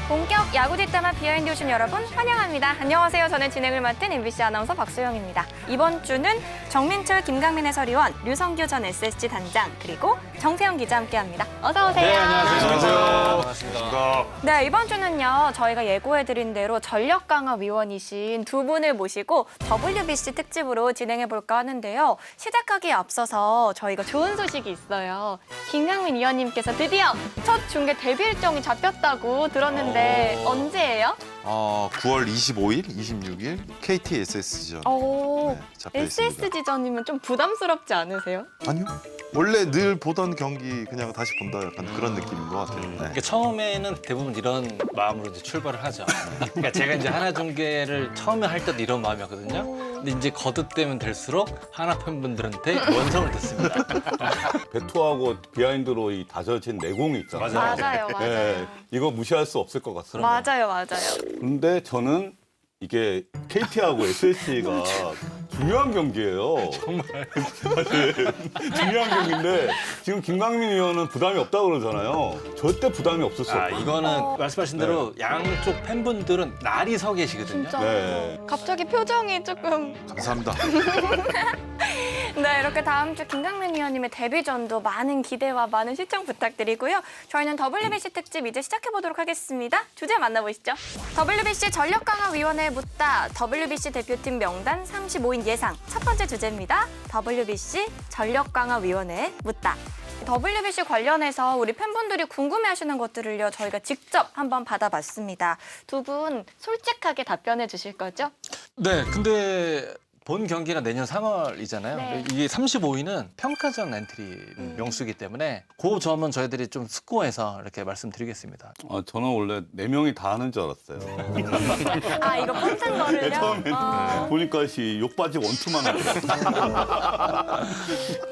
본격 야구 뒷담화 비하인드 오신 여러분 환영합니다. 안녕하세요. 저는 진행을 맡은 MBC 아나운서 박소영입니다. 이번 주는 정민철, 김강민 해설위원, 류성규 전 SSG 단장, 그리고 정세영 기자 함께합니다. 어서 오세요. 네, 안녕하세요. 반갑습니다. 네, 이번 주는요. 저희가 예고해드린 대로 전력 강화 위원이신 두 분을 모시고 WBC 특집으로 진행해볼까 하는데요. 시작하기에 앞서서 저희가 좋은 소식이 있어요. 김강민 위원님께서 드디어 첫 중계 데뷔 일정이 잡혔다고 들었는데 언제예요? 9월 25일, 26일 KT SSG전. 잡혀 있습니다. SSG전이면 좀 부담스럽지 않으세요? 아니요. 원래 늘 보던 경기 그냥 다시 본다 약간 그런 느낌인 것 같아요. 네. 그러니까 처음에는 대부분 이런 마음으로 이제 출발을 하죠. 그러니까 제가 이제 하나중계를 처음에 할 때도 이런 마음이었거든요. 근데 이제 거듭되면 될수록 하나 팬분들한테 원성을 듣습니다. 배투하고 비하인드로 이 다져진 내공이 있잖아요. 맞아요. 예, 이거 무시할 수 없을 것 같습니다. 맞아요. 근데 저는 이게 KT하고 SSG가 중요한 경기예요. 정말. 사실 중요한 경기인데 지금 김강민 의원은 부담이 없다고 그러잖아요. 절대 부담이 없을 수 없어요. 이거는 말씀하신 대로 양쪽 팬분들은 날이 서 계시거든요. 진짜. 네. 갑자기 표정이 조금. 감사합니다. 네, 이렇게 다음 주 김강민 위원님의 데뷔전도 많은 기대와 많은 시청 부탁드리고요. 저희는 WBC 특집 이제 시작해보도록 하겠습니다. 주제 만나보시죠. WBC 전력강화위원회에 묻다. WBC 대표팀 명단 35인 예상. 첫 번째 주제입니다. WBC 전력강화위원회에 묻다. WBC 관련해서 우리 팬분들이 궁금해하시는 것들을요. 저희가 직접 한번 받아봤습니다. 두 분 솔직하게 답변해 주실 거죠? 네, 근데 본 경기가 내년 3월이잖아요. 네. 이게 35위는 평가전 엔트리 명수이기 때문에 그 점은 저희들이 좀 숙고해서 이렇게 말씀드리겠습니다. 저는 원래 4명이 다 하는 줄 알았어요. 이거 뽑는 거를요? 처음에는 보니까 욕바지 원투만 하더라고요.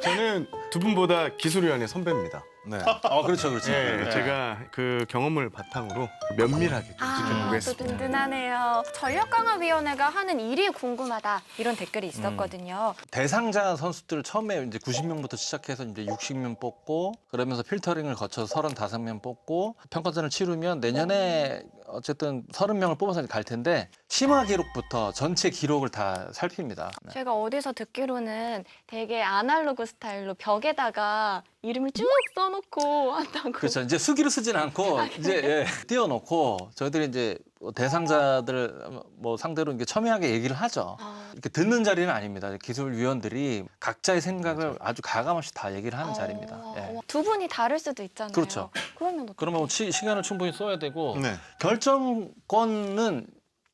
저는 두 분보다 기술위원의 선배입니다. 네. 그렇죠. 네, 제가 그 경험을 바탕으로 면밀하게 좀 또 지켜보겠습니다. 든든하네요. 전력강화위원회가 하는 일이 궁금하다. 이런 댓글이 있었거든요. 대상자 선수들 처음에 이제 90명부터 시작해서 이제 60명 뽑고 그러면서 필터링을 거쳐서 35명 뽑고 평가전을 치르면 내년에 어쨌든 30명을 뽑아서 갈 텐데 심화 기록부터 전체 기록을 다 살핍니다. 네. 제가 어디서 듣기로는 되게 아날로그 스타일로 벽에다가 이름을 쭉 써놓고 한다고. 그렇죠. 이제 수기로 쓰진 않고 이제 띄워놓고 저희들이 이제 대상자들 상대로 이게 첨예하게 얘기를 하죠. 이렇게 듣는 자리는 아닙니다. 기술위원들이 각자의 생각을 아주 가감없이 다 얘기를 하는 자리입니다. 예. 두 분이 다를 수도 있잖아요. 그렇죠. 그러면 어떡해요? 그러면 시간을 충분히 써야 되고 네. 결정권은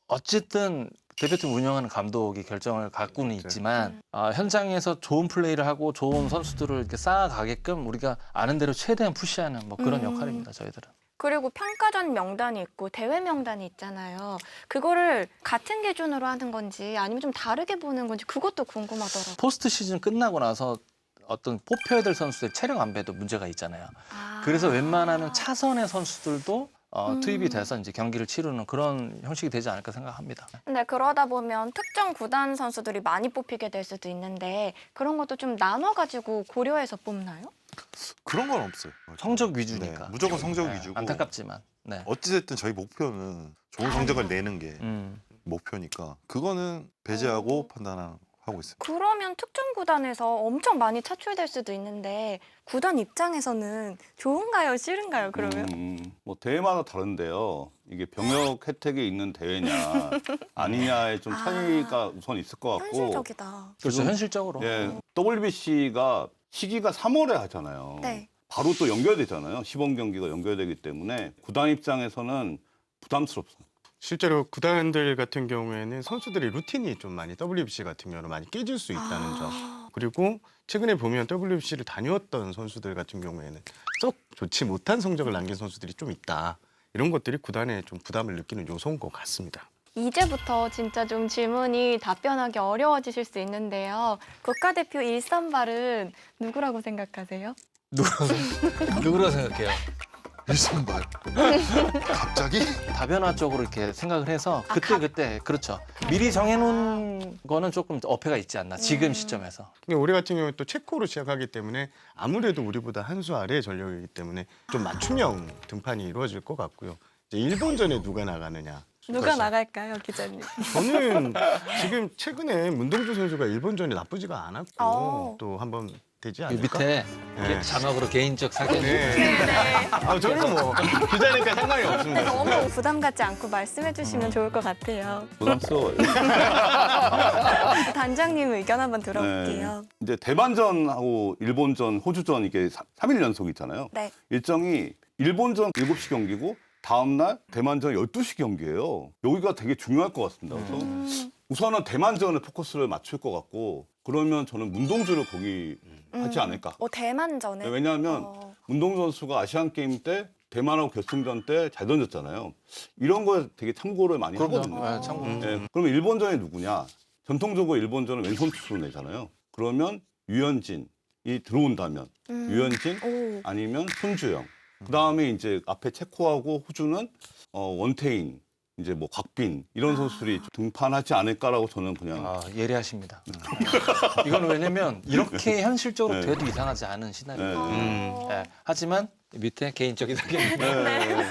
어쨌든 대표팀 운영하는 감독이 결정을 갖고는 있지만 현장에서 좋은 플레이를 하고 좋은 선수들을 이렇게 쌓아가게끔 우리가 아는 대로 최대한 푸시하는 그런 역할입니다. 저희들은. 그리고 평가전 명단이 있고 대회 명단이 있잖아요. 그거를 같은 기준으로 하는 건지 아니면 좀 다르게 보는 건지 그것도 궁금하더라고요. 포스트 시즌 끝나고 나서 어떤 뽑혀야 될 선수들 체력 안배도 문제가 있잖아요. 그래서 웬만하면 차선의 선수들도 투입이 돼서 이제 경기를 치르는 그런 형식이 되지 않을까 생각합니다. 근데 그러다 보면 특정 구단 선수들이 많이 뽑히게 될 수도 있는데 그런 것도 좀 나눠가지고 고려해서 뽑나요? 그런 건 없어요. 성적 위주니까. 네, 무조건 성적 네, 위주고. 안타깝지만. 네. 어찌됐든 저희 목표는 좋은 성적을 내는 게 목표니까 그거는 배제하고 판단하고 있습니다. 그러면 특정 구단에서 엄청 많이 차출될 수도 있는데 구단 입장에서는 좋은가요, 싫은가요? 그러면? 대회마다 다른데요. 이게 병역 혜택이 있는 대회냐 아니냐에 좀 차이가 우선 있을 것 같고. 현실적이다. 그렇죠. 지금, 현실적으로. WBC가 시기가 3월에 하잖아요. 네. 바로 또 연결되잖아요. 시범 경기가 연결되기 때문에 구단 입장에서는 부담스럽습니다. 실제로 구단들 같은 경우에는 선수들의 루틴이 좀 많이 WBC 같은 경우는 많이 깨질 수 있다는 점. 그리고 최근에 보면 WBC를 다녀왔던 선수들 같은 경우에는 썩 좋지 못한 성적을 남긴 선수들이 좀 있다. 이런 것들이 구단에 좀 부담을 느끼는 요소인 것 같습니다. 이제부터 진짜 좀 질문이 답변하기 어려워지실 수 있는데요. 국가대표 1선발은 누구라고 생각하세요? 누구라고 생각해요? 일선발. 갑자기? 다변화적으로 이렇게 생각을 해서 그때 그렇죠. 미리 정해놓은 거는 조금 어폐가 있지 않나 지금 시점에서. 우리 같은 경우에 또 체코로 시작하기 때문에 아무래도 우리보다 한 수 아래의 전력이기 때문에 좀 맞춤형 등판이 이루어질 것 같고요. 이제 일본전에 누가 나가느냐. 누가 나갈까요, 기자님? 저는 지금 최근에 문동주 선수가 일본전이 나쁘지가 않았고 또 한번 되지 이 않을까? 밑에 네. 자막으로 개인적 사견. 네. 저는 뭐 기자니까 상관이 없습니다. 너무 부담 갖지 않고 말씀해 주시면 좋을 것 같아요. 부담스러워요. 단장님 의견 한번 들어볼게요. 이제 대만전하고 일본전, 호주전 이게 3일 연속 있잖아요. 네. 일정이 일본전 7시 경기고 다음날 대만전 12시 경기예요. 여기가 되게 중요할 것 같습니다. 그래서 우선은 대만전에 포커스를 맞출 것 같고 그러면 저는 문동주를 거기 하지 않을까. 대만전에. 네, 왜냐하면 문동주 선수가 아시안게임 때 대만하고 결승전 때 잘 던졌잖아요. 이런 거에 되게 참고를 많이 하거든요. 그럼요. 네, 참고. 네, 그러면 일본전이 누구냐? 전통적으로 일본전은 왼손 투수로 내잖아요. 그러면 유현진이 들어온다면 유현진 오. 아니면 손주영. 그다음에 이제 앞에 체코하고 호주는 원태인, 이제 뭐 곽빈 이런 선수들이 등판하지 않을까라고 저는 그냥 아, 예리하십니다. 이건 왜냐면 이렇게 현실적으로 네. 돼도 이상하지 않은 시나리오. 네. 네. 하지만 밑에 개인적인 사견.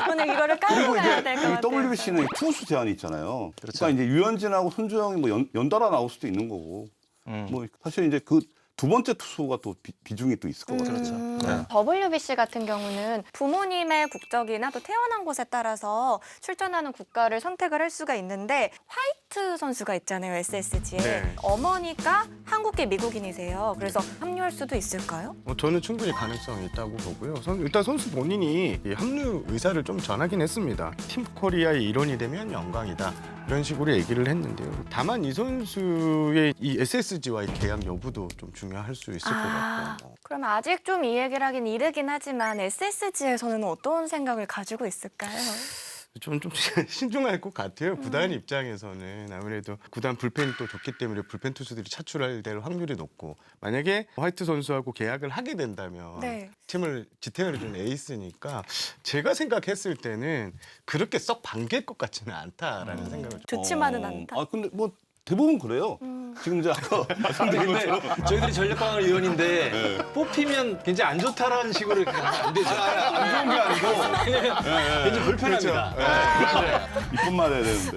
오늘 이거를 깔고 가야 될 것 같아요. WBC는 투수 제한이 있잖아요. 그렇죠. 그러니까 이제 유현진하고 손주영이 뭐 연달아 나올 수도 있는 거고. 뭐 사실 이제 그 두 번째 투수가 또 비중이 또 있을 것 같아요. 그렇죠. 네. WBC 같은 경우는 부모님의 국적이나 또 태어난 곳에 따라서 출전하는 국가를 선택을 할 수가 있는데 화이트 선수가 있잖아요, SSG에. 네. 어머니가 한국계 미국인이세요. 그래서 합류할 수도 있을까요? 저는 충분히 가능성이 있다고 보고요. 일단 선수 본인이 이 합류 의사를 좀 전하긴 했습니다. 팀 코리아의 일원이 되면 영광이다. 이런 식으로 얘기를 했는데요. 다만 이 선수의 이 SSG와의 계약 여부도 좀 중요할 수 있을 것 같고. 그럼 아직 좀 이 얘기를 하긴 이르긴 하지만 SSG에서는 어떤 생각을 가지고 있을까요? 좀 신중할 것 같아요. 구단 입장에서는 아무래도 구단 불펜이 또 좋기 때문에 불펜 투수들이 차출할 될 확률이 높고 만약에 화이트 선수하고 계약을 하게 된다면 네. 팀을 지탱해주는 에이스니까 제가 생각했을 때는 그렇게 썩 반길 것 같지는 않다라는 생각을 좀. 좋지만은 않다. 아 근데 뭐 대부분 그래요. 지금 이제 아까 말씀드린 것처럼 저희들이 전력강화 위원인데 뽑히면 굉장히 안 좋다라는 식으로 안 되죠. 안 좋은 게 아니고 굉장히 불편합니다. 이뿐만 해야 되는데.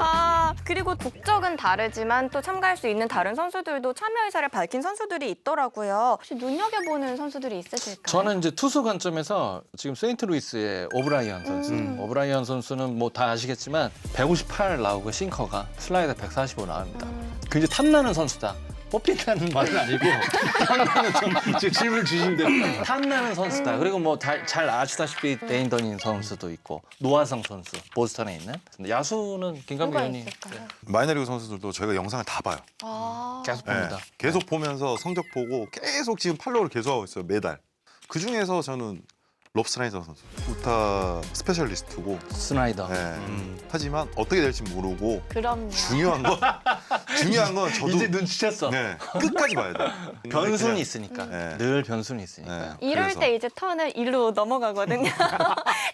그리고 국적은 다르지만 또 참가할 수 있는 다른 선수들도 참여 의사를 밝힌 선수들이 있더라고요. 혹시 눈여겨보는 선수들이 있으실까요? 저는 이제 투수 관점에서 지금 세인트루이스의 오브라이언 선수. 오브라이언 선수는 뭐 다 아시겠지만 158 나오고 싱커가 슬라이더 145 나옵니다. 굉장히 탐나는 선수다. 뽑힌다는 말은 아니고 탐나는 지금 질문 주신 대로 탐나는 선수다. 그리고 뭐 잘 아시다시피 데인 더닌 선수도 있고 노아성 선수 보스턴에 있는 야수는 김강민 누가 의원이 있을까요? 마이너리그 선수들도 저희가 영상을 다 봐요. 계속 네, 봅니다. 계속 보면서 성적 보고 계속 지금 팔로우를 계속하고 있어요, 매달. 그 중에서 저는 롭 스나이더 선수, 우타 스페셜리스트고. 스나이더. 네. 하지만 어떻게 될지 모르고 그럼요. 중요한 건 저도 이제 눈치챘어. 네, 끝까지 봐야 돼요. 변순이 그냥- 있으니까. 네. 늘 변순이 있으니까. 네, 이럴 그래서. 때 이제 턴을 일로 넘어가거든요.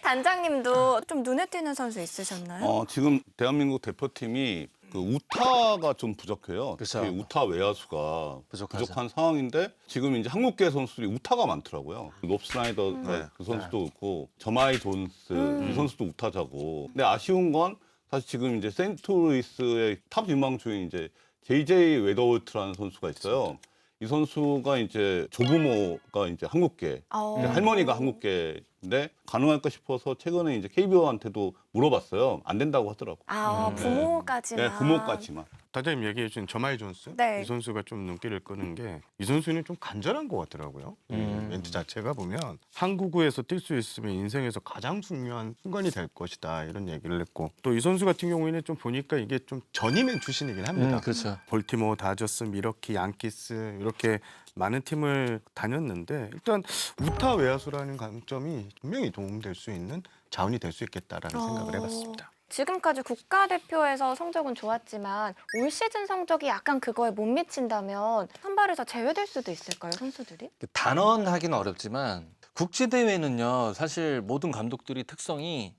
단장님도 좀 눈에 띄는 선수 있으셨나요? 지금 대한민국 대표팀이 그 우타가 좀 부족해요. 그쵸. 특히 우타 외야수가 부족하죠. 부족한 상황인데 지금 이제 한국계 선수들이 우타가 많더라고요. 롭 스나이더 네. 그 선수도 그렇고 저마이 존스 이 선수도 우타자고. 근데 아쉬운 건 사실 지금 이제 세인트루이스의 탑 유망주인 이제 JJ 웨더홀트라는 선수가 있어요. 이 선수가 이제 조부모가 이제 한국계, 어. 할머니가 한국계인데 가능할까 싶어서 최근에 이제 KBO한테도 물어봤어요. 안 된다고 하더라고. 부모까지만. 네, 부모까지만. 단장님 얘기해 주신 저마이 존스 네. 이 선수가 좀 눈길을 끄는 게 이 선수는 좀 간절한 것 같더라고요. 이 멘트 자체가 보면 한국에서 뛸 수 있으면 인생에서 가장 중요한 순간이 될 것이다 이런 얘기를 했고 또 이 선수 같은 경우에는 좀 보니까 이게 좀 전임맨 출신이긴 합니다. 그렇죠. 볼티모어, 다저스, 미러키, 양키스 이렇게 많은 팀을 다녔는데 일단 우타 외야수라는 강점이 분명히 도움될 수 있는 자원이 될 수 있겠다라는 생각을 해봤습니다. 지금까지 국가대표에서 성적은 좋았지만 올 시즌 성적이 약간 그거에 못 미친다면 선발에서 제외될 수도 있을까요, 선수들이? 단언하기는 어렵지만 국제대회는요 사실 모든 감독들이 특성이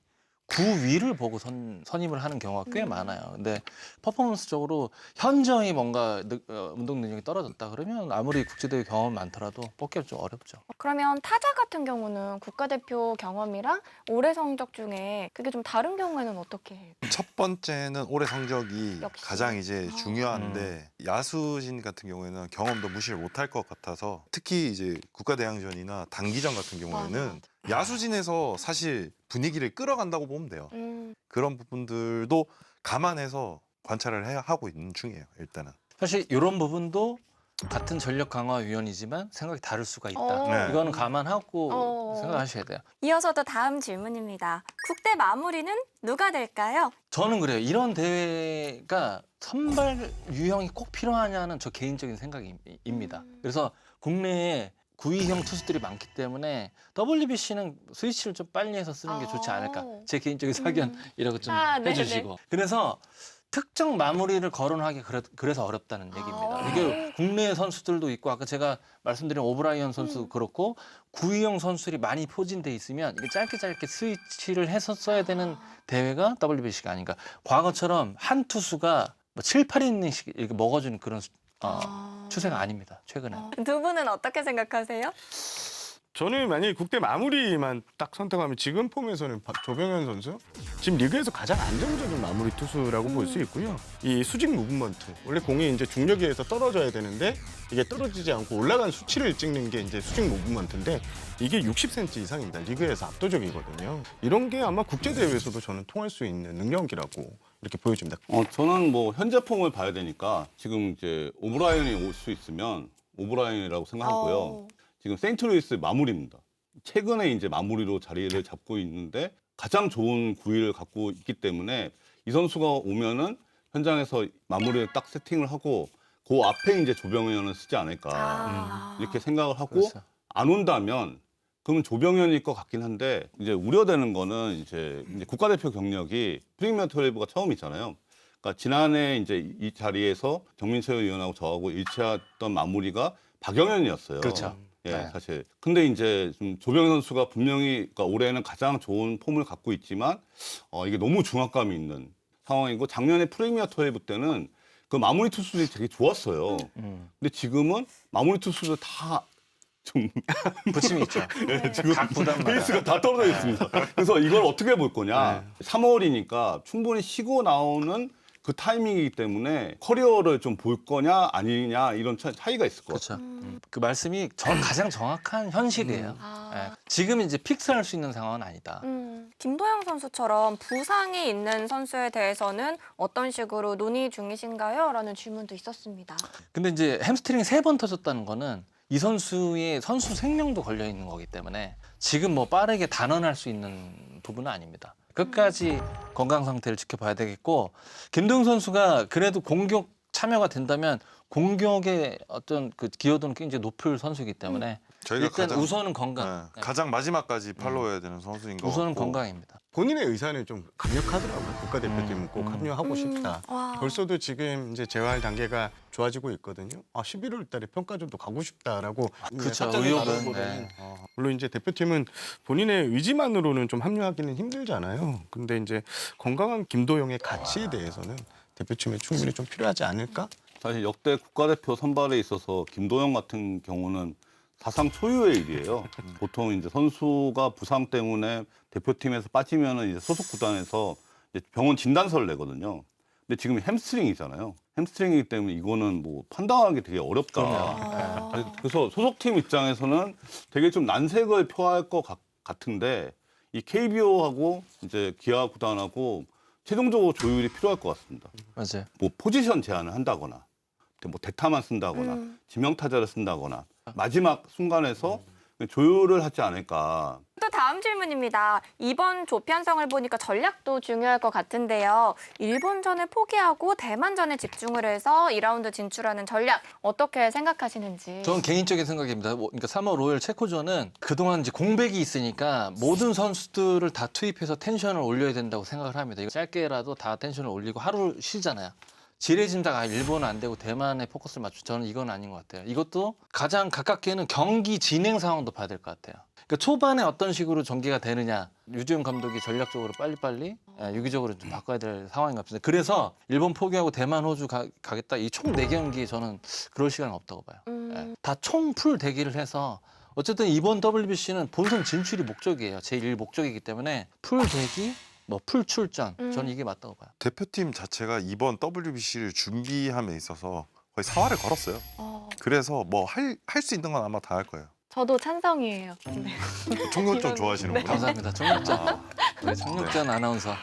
구위를 보고 선임을 하는 경우가 꽤 많아요. 근데 퍼포먼스적으로 현저히 뭔가 운동 능력이 떨어졌다 그러면 아무리 국제대회 경험이 많더라도 뽑기가 좀 어렵죠. 그러면 타자 같은 경우는 국가대표 경험이랑 올해 성적 중에 그게 좀 다른 경우에는 어떻게 해요? 첫 번째는 올해 성적이 역시. 가장 이제 중요한데 야수진 같은 경우에는 경험도 무시를 못할 것 같아서 특히 이제 국가대항전이나 단기전 같은 경우에는 야수진에서 사실 분위기를 끌어간다고 보면 돼요. 그런 부분들도 감안해서 관찰을 하고 있는 중이에요. 일단은. 사실 이런 부분도 같은 전력 강화 위원이지만 생각이 다를 수가 있다. 어. 네. 이거는 감안하고 어. 생각하셔야 돼요. 이어서도 다음 질문입니다. 국대 마무리는 누가 될까요? 저는 그래요. 이런 대회가 선발 유형이 꼭 필요하냐는 저 개인적인 생각입니다. 그래서 국내에 구위형 투수들이 많기 때문에 WBC는 스위치를 좀 빨리 해서 쓰는 게 좋지 않을까. 제 개인적인 사견이라고 좀 네네. 해주시고. 그래서 특정 마무리를 거론하기 그래서 어렵다는 얘기입니다. 이게 국내 선수들도 있고 아까 제가 말씀드린 오브라이언 선수 그렇고 구위형 선수들이 많이 포진돼 있으면 이게 짧게 스위치를 해서 써야 되는 대회가 WBC가 아닌가. 과거처럼 한 투수가 뭐 7, 8이닝씩 이렇게 먹어주는 그런 추세가 아닙니다. 최근에. 두 분은 어떻게 생각하세요? 저는 만약에 국대 마무리만 딱 선택하면 지금 폼에서는 조병현 선수 지금 리그에서 가장 안정적인 마무리 투수라고 볼 수 있고요. 이 수직 무브먼트 원래 공이 이제 중력에 의해서 떨어져야 되는데 이게 떨어지지 않고 올라간 수치를 찍는 게 이제 수직 무브먼트인데 이게 60cm 이상입니다. 리그에서 압도적이거든요. 이런 게 아마 국제 대회에서도 저는 통할 수 있는 능력이라고 이렇게 보여집니다. 저는 뭐 현재 폼을 봐야 되니까 지금 이제 오브라이언이 올 수 있으면 오브라이언이라고 생각하고요. 지금 세인트루이스 마무리입니다. 최근에 이제 마무리로 자리를 잡고 있는데 가장 좋은 구위를 갖고 있기 때문에 이 선수가 오면은 현장에서 마무리를 딱 세팅을 하고 그 앞에 이제 조병현을 쓰지 않을까 이렇게 생각을 하고 그렇죠. 안 온다면 그러면 조병현일 것 같긴 한데 이제 우려되는 거는 이제 국가대표 경력이 프리미어 12가 처음이잖아요. 그러니까 지난해 이제 이 자리에서 정민철 위원하고 저하고 일치했던 마무리가 박영현이었어요. 그렇죠. 예, 네. 사실. 근데 이제 좀 조병현 선수가 분명히 그러니까 올해는 가장 좋은 폼을 갖고 있지만 이게 너무 중압감이 있는 상황이고 작년에 프리미어 12 때는 그 마무리 투수들이 되게 좋았어요. 근데 지금은 마무리 투수들 다 좀 부침이 있죠. 지금 각 구단마다. 페이스가 다 떨어져 있습니다. 그래서 이걸 어떻게 볼 거냐. 3월이니까 충분히 쉬고 나오는 그 타이밍이기 때문에 커리어를 좀 볼 거냐 아니냐 이런 차이가 있을 것 같아요. 그렇죠. 그 말씀이 가장 정확한 현실이에요. 예. 지금 이제 픽스할 수 있는 상황은 아니다. 김도영 선수처럼 부상이 있는 선수에 대해서는 어떤 식으로 논의 중이신가요? 라는 질문도 있었습니다. 근데 이제 햄스트링이 3번 터졌다는 거는 이 선수의 선수 생명도 걸려 있는 거기 때문에 지금 뭐 빠르게 단언할 수 있는 부분은 아닙니다. 끝까지 건강 상태를 지켜봐야 되겠고 김도영 선수가 그래도 공격 참여가 된다면 공격의 어떤 그 기여도는 굉장히 높을 선수이기 때문에 저희가 일단 우선은 건강. 네, 가장 마지막까지 팔로우해야 되는 선수인 것 우선은 같고 건강입니다. 본인의 의사는 좀 강력하더라고요. 국가대표팀은 꼭 합류하고 싶다. 와. 벌써도 지금 이제 재활 단계가 좋아지고 있거든요. 11월 달에 평가전도 가고 싶다라고. 그쵸, 사전에 의욕은, 나눈 거는, 네. 물론 이제 대표팀은 본인의 의지만으로는 좀 합류하기는 힘들잖아요. 근데 이제 건강한 김도영의 가치에 대해서는 대표팀에 충분히 좀 필요하지 않을까? 사실 역대 국가대표 선발에 있어서 김도영 같은 경우는 사상 초유의 일이에요. 보통 이제 선수가 부상 때문에 대표팀에서 빠지면은 이제 소속 구단에서 이제 병원 진단서를 내거든요. 근데 지금 햄스트링이잖아요. 햄스트링이기 때문에 이거는 뭐 판단하기 되게 어렵다. 그래서 소속팀 입장에서는 되게 좀 난색을 표할 것 같은데 이 KBO하고 이제 기아 구단하고 최종적으로 조율이 필요할 것 같습니다. 맞아요. 뭐 포지션 제한을 한다거나, 뭐 대타만 쓴다거나, 지명타자를 쓴다거나 마지막 순간에서 조율을 하지 않을까. 또 다음 질문입니다. 이번 조 편성을 보니까 전략도 중요할 것 같은데요. 일본전을 포기하고 대만전에 집중을 해서 2라운드 진출하는 전략 어떻게 생각하시는지. 저는 개인적인 생각입니다. 그러니까 3월 5일 체코전은 그동안 이제 공백이 있으니까 모든 선수들을 다 투입해서 텐션을 올려야 된다고 생각을 합니다. 이거 짧게라도 다 텐션을 올리고 하루 쉬잖아요. 지레짐작 일본은 안 되고 대만에 포커스를 맞추 저는 이건 아닌 것 같아요. 이것도 가장 가깝게는 경기 진행 상황도 봐야 될 것 같아요. 그러니까 초반에 어떤 식으로 전개가 되느냐 류지용 감독이 전략적으로 빨리빨리 유기적으로 좀 바꿔야 될 상황인 것 같습니다. 그래서 일본 포기하고 대만, 호주 가겠다 이 총 4경기 저는 그럴 시간은 없다고 봐요. 다 총 풀 대기를 해서 어쨌든 이번 WBC는 본선 진출이 목적이에요. 제1 목적이기 때문에 풀 대기, 뭐 풀 출전 저는 이게 맞다고 봐요. 대표팀 자체가 이번 WBC를 준비함에 있어서 거의 사활을 걸었어요. 그래서 뭐 할 수 있는 건 아마 다 할 거예요. 저도 찬성이에요. 총력전 좋아하시는구나. 감사합니다. 청력전. 우리 청력전 아나운서.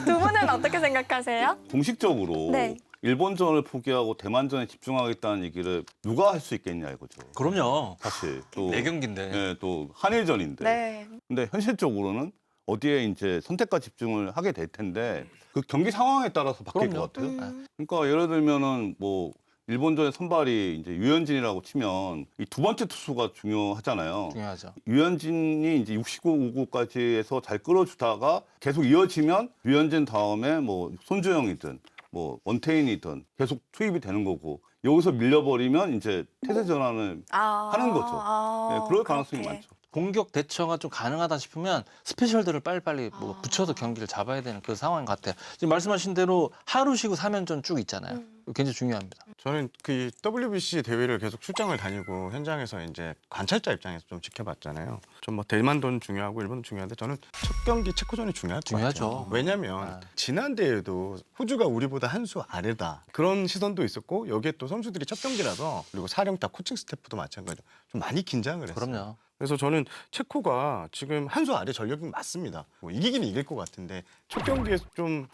두 분은 어떻게 생각하세요? 공식적으로 네. 일본전을 포기하고 대만전에 집중하겠다는 얘기를 누가 할 수 있겠냐 이거죠. 그럼요. 사실 또 4경기인데. 예, 또 한일전인데. 네. 근데 현실적으로는 어디에 이제 선택과 집중을 하게 될 텐데 그 경기 상황에 따라서 바뀔 그럼요. 것 같아요. 그러니까 예를 들면은 뭐 일본전의 선발이 이제 유현진이라고 치면 이 두 번째 투수가 중요하잖아요. 중요하죠. 유현진이 이제 69, 59까지 해서 잘 끌어주다가 계속 이어지면 유현진 다음에 뭐 손주영이든 뭐 원태인이든 계속 투입이 되는 거고 여기서 밀려버리면 이제 태세 전환을 하는 거죠. 네, 그럴 가능성이 그렇게. 많죠. 공격 대처가 좀 가능하다 싶으면 스페셜들을 빨리빨리 뭐 붙여서 경기를 잡아야 되는 그 상황 같아요. 지금 말씀하신 대로 하루 쉬고 3연전 쭉 있잖아요. 굉장히 중요합니다. 저는 그 WBC 대회를 계속 출장을 다니고 현장에서 이제 관찰자 입장에서 좀 지켜봤잖아요. 좀 뭐 대만도 중요하고 일본도 중요한데 저는 첫 경기 체코전이 중요할 것 중요하죠. 같아요. 왜냐하면 지난 대회도 호주가 우리보다 한 수 아래다 그런 시선도 있었고 여기에 또 선수들이 첫 경기라서 그리고 사령탑 코칭 스태프도 마찬가지로 좀 많이 긴장을 했어요. 그럼요. 그래서 저는 체코가 지금 한 수 아래 전력이 맞습니다. 뭐 이기긴 이길 것 같은데 첫 경기에서 좀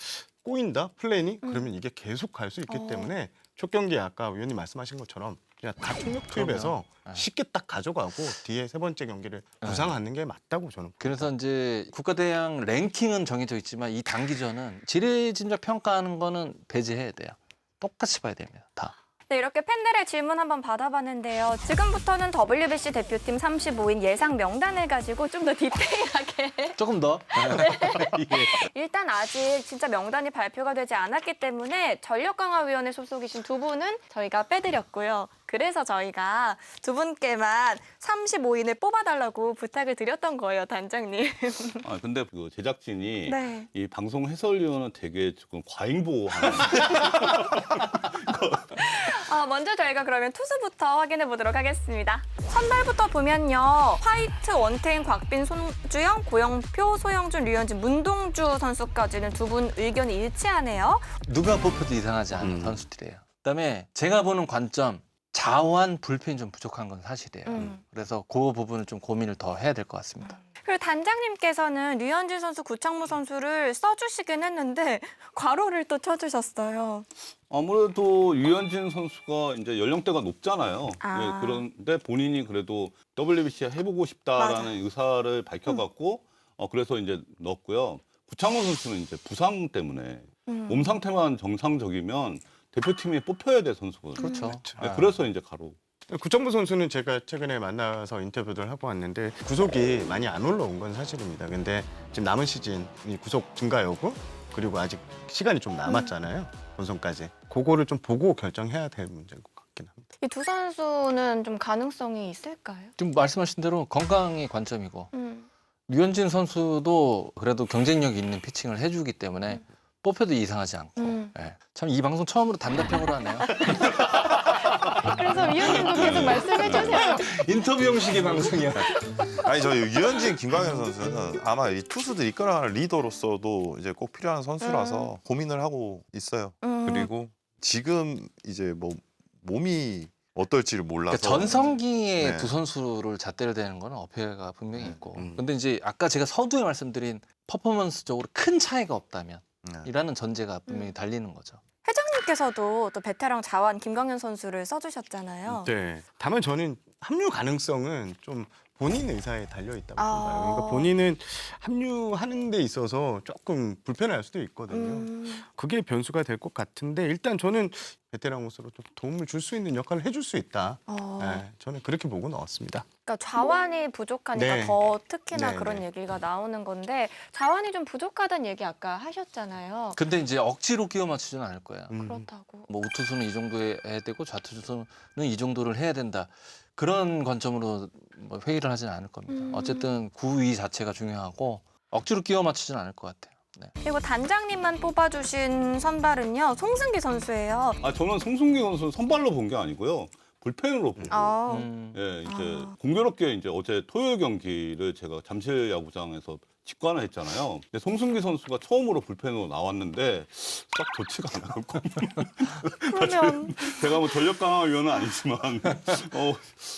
꼬인다 플랜이 그러면 이게 계속 갈 수 있기 때문에 첫 경기에 아까 위원님 말씀하신 것처럼 그냥 다 통역 투입해서 쉽게 딱 가져가고 뒤에 세 번째 경기를 부상하는 게 맞다고 저는. 그래서 이제 국가대항 랭킹은 정해져 있지만 이 단기전은 지레짐작 평가하는 거는 배제해야 돼요. 똑같이 봐야 됩니다. 다. 네, 이렇게 팬들의 질문 한번 받아봤는데요. 지금부터는 WBC 대표팀 35인 예상 명단을 가지고 좀 더 디테일하게 조금 더. 일단 아직 진짜 명단이 발표가 되지 않았기 때문에 전력강화위원회 소속이신 두 분은 저희가 빼드렸고요. 그래서 저희가 두 분께만 35인을 뽑아달라고 부탁을 드렸던 거예요, 단장님. 아 근데 그 제작진이 네. 이 방송 해설위원은 되게 조금 과잉 보호하는. 먼저 저희가 그러면 투수부터 확인해 보도록 하겠습니다. 선발부터 보면요. 화이트, 원태인, 곽빈, 손주영, 고영표, 소영준, 류현진, 문동주 선수까지는 두 분 의견이 일치하네요. 누가 뽑혀도 이상하지 않은 선수들이에요. 그다음에 제가 보는 관점 자원 불펜이 좀 부족한 건 사실이에요. 그래서 그 부분을 좀 고민을 더 해야 될 것 같습니다. 그리고 단장님께서는 류현진 선수, 구창모 선수를 써주시긴 했는데 괄호를 또 쳐주셨어요. 아무래도 유현진 선수가 이제 연령대가 높잖아요. 아. 예, 그런데 본인이 그래도 WBC 해보고 싶다라는 맞아. 의사를 밝혀갖고 그래서 이제 넣었고요. 구창모 선수는 이제 부상 때문에 몸 상태만 정상적이면 대표팀에 뽑혀야 될 선수거든요. 그렇죠. 예, 그래서 이제 가로. 구정부 선수는 제가 최근에 만나서 인터뷰를 하고 왔는데 구속이 많이 안 올라온 건 사실입니다. 근데 지금 남은 시즌 이 구속 증가 여부 그리고 아직 시간이 좀 남았잖아요. 본선까지. 그거를 좀 보고 결정해야 될 문제인 것 같긴 합니다. 이 두 선수는 좀 가능성이 있을까요? 지금 말씀하신 대로 건강이 관점이고 류현진 선수도 그래도 경쟁력 있는 피칭을 해주기 때문에 뽑혀도 이상하지 않고 예. 참 이 방송 처음으로 단답형으로 하네요. 그래서 위원님도 계속 말씀해 주세요. 인터뷰 형식의 방송이야. 아니 저 유현진, 김광현 선수는 아마 이 투수들 이끌어가는 리더로서도 이제 꼭 필요한 선수라서 고민을 하고 있어요. 그리고 지금 이제 뭐 몸이 어떨지를 몰라서 그러니까 전성기의 네. 두 선수를 잣대를 대는 거는 어폐가 분명히 있고. 근데 이제 아까 제가 서두에 말씀드린 퍼포먼스적으로 큰 차이가 없다면 이라는 전제가 분명히 달리는 거죠. 회장님께서도 또 베테랑 자완 김광현 선수를 써주셨잖아요. 네. 다만 저는 합류 가능성은 좀 본인 의사에 달려 있다고 아. 봐요. 그러니까 본인은 합류하는 데 있어서 조금 불편할 수도 있거든요. 그게 변수가 될 것 같은데 일단 저는 베테랑으로서 좀 도움을 줄 수 있는 역할을 해줄 수 있다. 네, 저는 그렇게 보고 넣었습니다. 그러니까 자완이 부족하니까 네. 더 특히나 네, 그런 네. 얘기가 나오는 건데 자완이 좀 부족하다는 얘기 아까 하셨잖아요. 근데 이제 억지로 끼워 맞추지는 않을 거예요. 그렇다고. 뭐 우투수는 이 정도 해야 되고 좌투수는 이 정도를 해야 된다. 그런 관점으로 뭐 회의를 하지는 않을 겁니다. 어쨌든 구위 자체가 중요하고 억지로 끼워 맞추지는 않을 것 같아요. 네. 그리고 단장님만 뽑아주신 선발은요, 송승기 선수예요. 아 저는 송승기 선수 선발로 본 게 아니고요. 불펜으로 보고. 예, 이제 공교롭게 이제 어제 토요일 경기를 제가 잠실 야구장에서 직관을 했잖아요. 근데 송승기 선수가 처음으로 불펜으로 나왔는데 썩 좋지가 않았고. 그러면 제가 뭐 전력 강화 위원은 아니지만 이게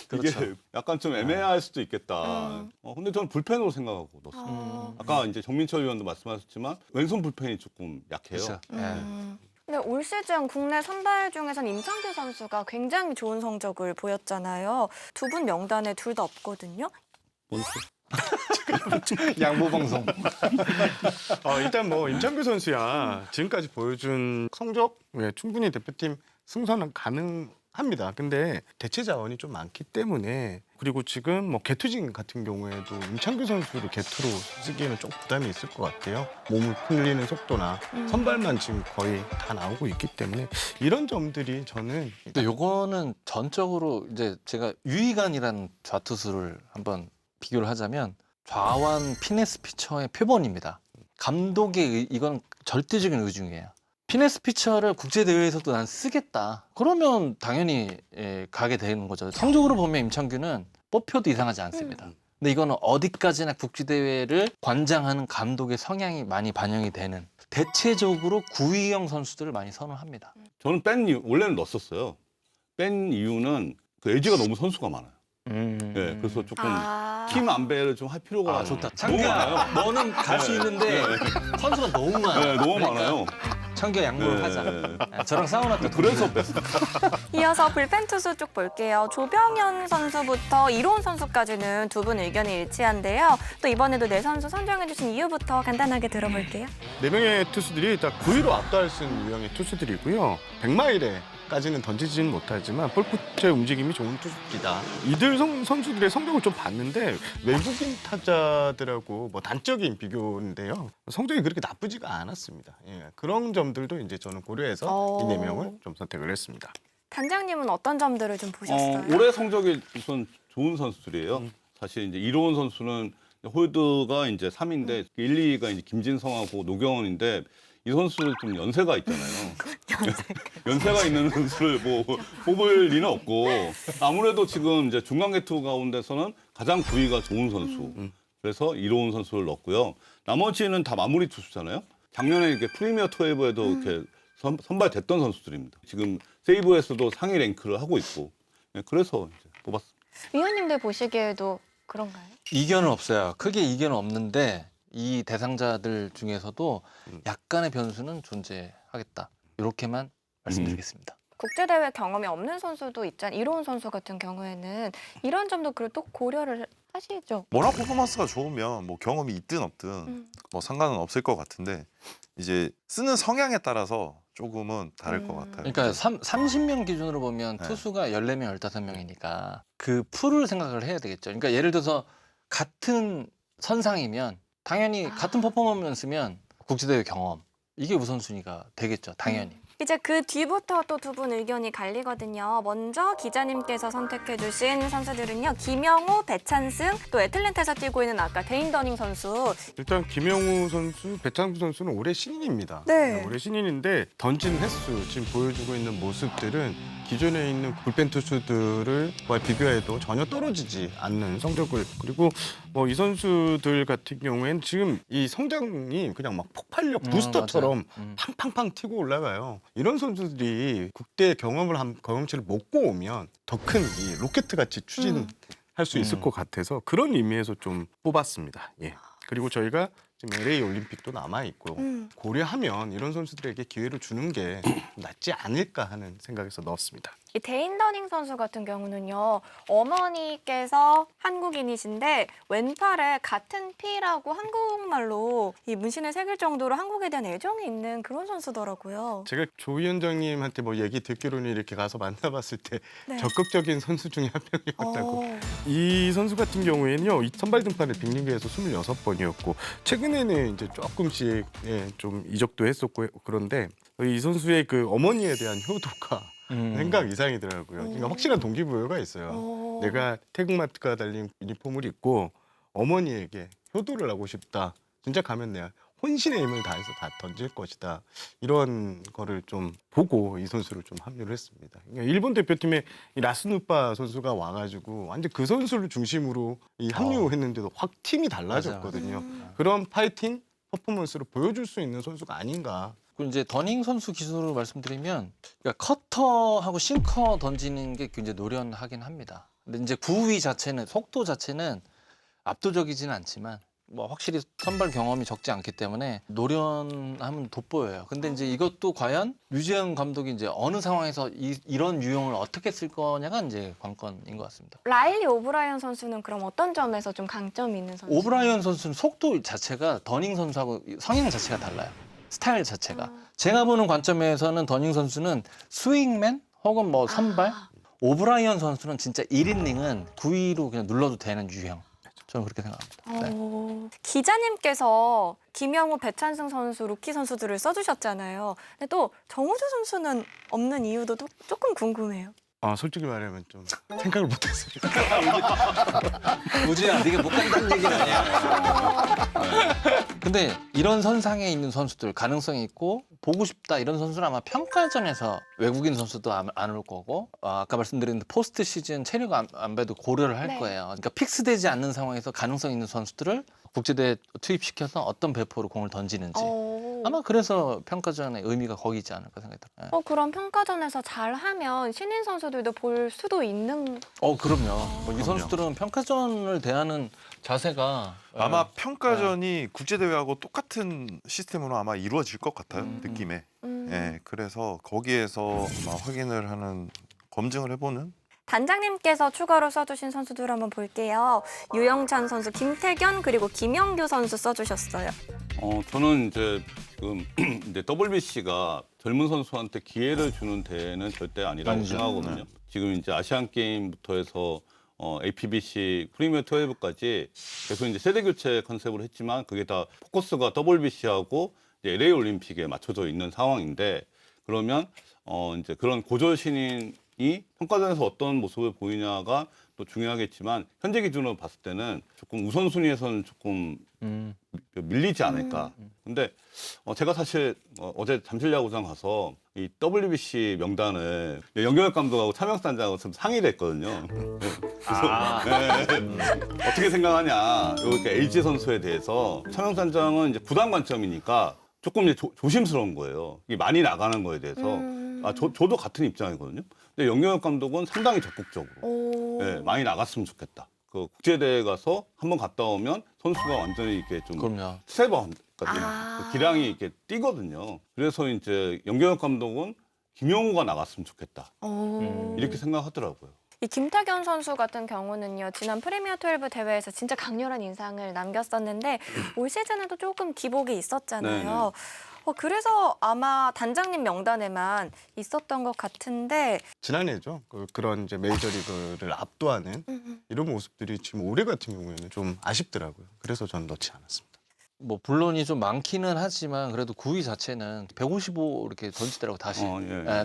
그렇죠. 약간 좀 애매할 수도 있겠다. 근데 저는 불펜으로 생각하고 넣었어요. 아까 이제 정민철 위원도 말씀하셨지만 왼손 불펜이 조금 약해요. 그렇죠. 근데 올 시즌 국내 선발 중에선 임창규 선수가 굉장히 좋은 성적을 보였잖아요. 두 분 명단에 둘 다 없거든요. 양보방송. 일단 뭐 임창규 선수야 지금까지 보여준 성적 충분히 대표팀 승선은 가능합니다. 근데 대체 자원이 좀 많기 때문에 그리고 지금 뭐 개투진 같은 경우에도 임창규 선수를 개투로 쓰기에는 좀 부담이 있을 것 같아요. 몸을 풀리는 속도나 선발만 지금 거의 다 나오고 있기 때문에 이런 점들이 저는 근데 요거는 전적으로 이제 제가 유희관이라는 좌투수를 한번 비교를 하자면 좌완 피네스 피처의 표본입니다. 감독의 이건 절대적인 의중이에요. 피네스 피처를 국제대회에서도 난 쓰겠다. 그러면 당연히 가게 되는 거죠. 성적으로 보면 임창규는 뽑혀도 이상하지 않습니다. 근데 이거는 어디까지나 국제대회를 관장하는 감독의 성향이 많이 반영이 되는 대체적으로 구위형 선수들을 많이 선호합니다. 저는 뺀 이유, 원래는 넣었었어요. 뺀 이유는 그 에이지가 너무 선수가 많아요. 예, 그래서 조금 팀 안배를 좀 할 필요가 좋다. 너무 많아요. 창규야, 너는 갈 수 있는데 선수가 너무 많아. 네, 너무 그러니까 많아요. 창규야 양보를 네. 하자. 저랑 사우나 때 그래서 뺐어요. 이어서 불펜 투수 쪽 볼게요. 조병현 선수부터 이로운 선수까지는 두 분 의견이 일치한데요. 또 이번에도 네 선수 선정해주신 이유부터 간단하게 들어볼게요. 네 명의 투수들이 다 9위로 압도할 수 있는 유형의 투수들이고요. 100마일에까지는 던지지는 못하지만 볼끝의 움직임이 좋은 투수입니다. 이들 선수들의 성적을 좀 봤는데 외국인 타자들하고 뭐 단적인 비교인데요. 성적이 그렇게 나쁘지가 않았습니다. 예, 그런 점들도 이제 저는 고려해서 이 네 명을 좀 선택을 했습니다. 단장님은 어떤 점들을 좀 보셨어요? 올해 성적이 우선 좋은 선수들이에요. 사실 이제 이로운 선수는 홀드가 이제 3인데 1, 2위가 이제 김진성하고 노경원인데 이 선수는 좀 연세가 있잖아요. 연세가 있는 선수를 뭐 뽑을 리는 없고 아무래도 지금 이제 중간 개투 가운데서는 가장 구위가 좋은 선수. 그래서 이로운 선수를 넣었고요. 나머지는 다 마무리 투수잖아요. 작년에 이렇게 프리미어 12에도 이렇게 선발됐던 선수들입니다. 지금 세이브에서도 상위 랭크를 하고 있고 그래서 이제 뽑았습니다. 위원님들 보시기에도 그런가요? 이견은 없어요. 크게 이견은 없는데 이 대상자들 중에서도 약간의 변수는 존재하겠다. 이렇게만 말씀드리겠습니다. 국제대회 경험이 없는 선수도 있잖아요. 이로운 선수 같은 경우에는 이런 점도 또 고려를 하시죠. 워낙 퍼포먼스가 좋으면 뭐 경험이 있든 없든 뭐 상관은 없을 것 같은데 이제 쓰는 성향에 따라서 조금은 다를 것 같아요. 그러니까 30명 기준으로 보면 네. 투수가 14명, 15명이니까 그 풀을 생각을 해야 되겠죠. 그러니까 예를 들어서 같은 선상이면 당연히 같은 퍼포먼스면 국제대회 경험 이게 우선순위가 되겠죠. 당연히. 이제 그 뒤부터 또 두 분 의견이 갈리거든요. 먼저 기자님께서 선택해주신 선수들은요. 김영우, 배찬승, 또 애틀랜타에서 뛰고 있는 아까 데인 더닝 선수. 일단 김영우 선수, 배창수 선수는 올해 신인입니다. 네. 올해 신인인데 던진 횟수, 지금 보여주고 있는 모습들은 기존에 있는 불펜 투수들을 비교해도 전혀 떨어지지 않는 성적을 그리고 뭐 이 선수들 같은 경우에는 지금 이 성장이 그냥 막 폭발력 부스터처럼 팡팡팡 튀고 올라가요. 이런 선수들이 국대 경험치를 먹고 오면 더 큰 이 로켓 같이 추진할 수 있을 것 같아서 그런 의미에서 좀 뽑았습니다. 예. 그리고 저희가 지금 LA 올림픽도 남아 있고 고려하면 이런 선수들에게 기회를 주는 게 낫지 않을까 하는 생각에서 넣었습니다. 이 데인 더닝 선수 같은 경우는요. 어머니께서 한국인이신데 왼팔에 같은 피라고 한국말로 이 문신을 새길 정도로 한국에 대한 애정이 있는 그런 선수더라고요. 제가 조 위원장님한테 뭐 얘기 듣기로는 이렇게 가서 만나봤을 때 네. 적극적인 선수 중에 한 명이었다고. 이 선수 같은 경우에는요. 이 선발 등판을 빅리그에서 26번이었고 최근에는 이제 조금씩 좀 이적도 했었고 그런데 이 선수의 그 어머니에 대한 효도가 생각 이상이더라고요. 그러니까 확실한 동기부여가 있어요. 내가 태극마크가 달린 유니폼을 입고 어머니에게 효도를 하고 싶다. 진짜 가면 내가 혼신의 힘을 다해서 다 던질 것이다. 이런 거를 좀 보고 이 선수를 좀 합류를 했습니다. 그러니까 일본 대표팀에 이 라스누파 선수가 와가지고 완전 그 선수를 중심으로 이 합류했는데도 확 팀이 달라졌거든요. 그런 파이팅 퍼포먼스를 보여줄 수 있는 선수가 아닌가. 그리고 이제 더닝 선수 기술을 말씀드리면 그러니까 커터하고 싱커 던지는 게 굉장히 노련하긴 합니다. 근데 이제 구위 자체는 속도 자체는 압도적이지는 않지만 뭐 확실히 선발 경험이 적지 않기 때문에 노련함은 돋보여요. 근데 이제 이것도 과연 류지영 감독이 이제 어느 상황에서 이런 유형을 어떻게 쓸 거냐가 이제 관건인 것 같습니다. 라일리 오브라이언 선수는 그럼 어떤 점에서 좀 강점이 있는 선수? 오브라이언 선수는 속도 자체가 더닝 선수하고 성향 자체가 달라요. 스타일 자체가. 제가 보는 관점에서는 더닝 선수는 스윙맨 혹은 뭐 선발. 오브라이언 선수는 진짜 1이닝은 9위로 그냥 눌러도 되는 유형. 저는 그렇게 생각합니다. 네. 기자님께서 김영우, 배찬승 선수, 루키 선수들을 써주셨잖아요. 근데 또 정우주 선수는 없는 이유도 조금 궁금해요. 솔직히 말하면 좀 생각을 못했습니다. 우주야, 네가 못 간다는 얘기는 아니야. 근데 이런 선상에 있는 선수들 가능성이 있고 보고 싶다 이런 선수는 아마 평가전에서 외국인 선수도 안 올 거고 아까 말씀드린 포스트 시즌 체력 안배도 고려를 할 네. 거예요. 그러니까 픽스되지 않는 상황에서 가능성 있는 선수들을 국제대회에 투입시켜서 어떤 배포로 공을 던지는지 아마 그래서 평가전의 의미가 거기 있지 않을까 생각이 들어요. 그럼 평가전에서 잘하면 신인 선수들도 볼 수도 있는. 그럼요. 뭐이 선수들은 평가전을 대하는 자세가 아마 평가전이 국제대회하고 똑같은 시스템으로 아마 이루어질 것 같아요. 느낌에. 예, 그래서 거기에서 아마 확인을 하는, 검증을 해보는. 단장님께서 추가로 써주신 선수들 한번 볼게요. 유영찬 선수, 김태견 그리고 김영규 선수 써주셨어요. 저는 이제 지금 이제 WBC가 젊은 선수한테 기회를 주는 대회는 절대 아니라고 아니죠. 생각하거든요. 지금 이제 아시안 게임부터 해서 APBC 프리미어 12까지 계속 이제 세대 교체 컨셉으로 했지만 그게 다 포커스가 WBC하고 LA 올림픽에 맞춰져 있는 상황인데 그러면 이제 그런 고졸 신인이 평가전에서 어떤 모습을 보이냐가 또 중요하겠지만 현재 기준으로 봤을 때는 조금 우선순위에서는 조금 밀리지 않을까. 근데 제가 사실 어제 잠실야구장 가서 이 WBC 명단을 영경혁 감독하고 차명수 단장하고 좀 상의를 했거든요. 어떻게 생각하냐. 이렇게 LG 선수에 대해서 차명수 단장은 이제 구단 관점이니까 조금 이제 조심스러운 거예요. 이게 많이 나가는 거에 대해서. 저도 같은 입장이거든요. 근데 영경혁 감독은 상당히 적극적으로 많이 나갔으면 좋겠다. 그 국제대회 가서 한번 갔다 오면 선수가 완전히 이렇게 좀 그럼요. 스텝업 그 기량이 이렇게 뛰거든요. 그래서 이제 영경혁 감독은 김영우가 나갔으면 좋겠다. 이렇게 생각하더라고요. 이 김태견 선수 같은 경우는요. 지난 프리미어 12 대회에서 진짜 강렬한 인상을 남겼었는데 올 시즌에도 조금 기복이 있었잖아요. 그래서 아마 단장님 명단에만 있었던 것 같은데 지난해죠. 그런 이제 메이저리그를 압도하는 이런 모습들이 지금 올해 같은 경우에는 좀 아쉽더라고요. 그래서 저는 넣지 않았습니다. 뭐 물론이 좀 많기는 하지만 그래도 9위 자체는 155 이렇게 던지더라고 다시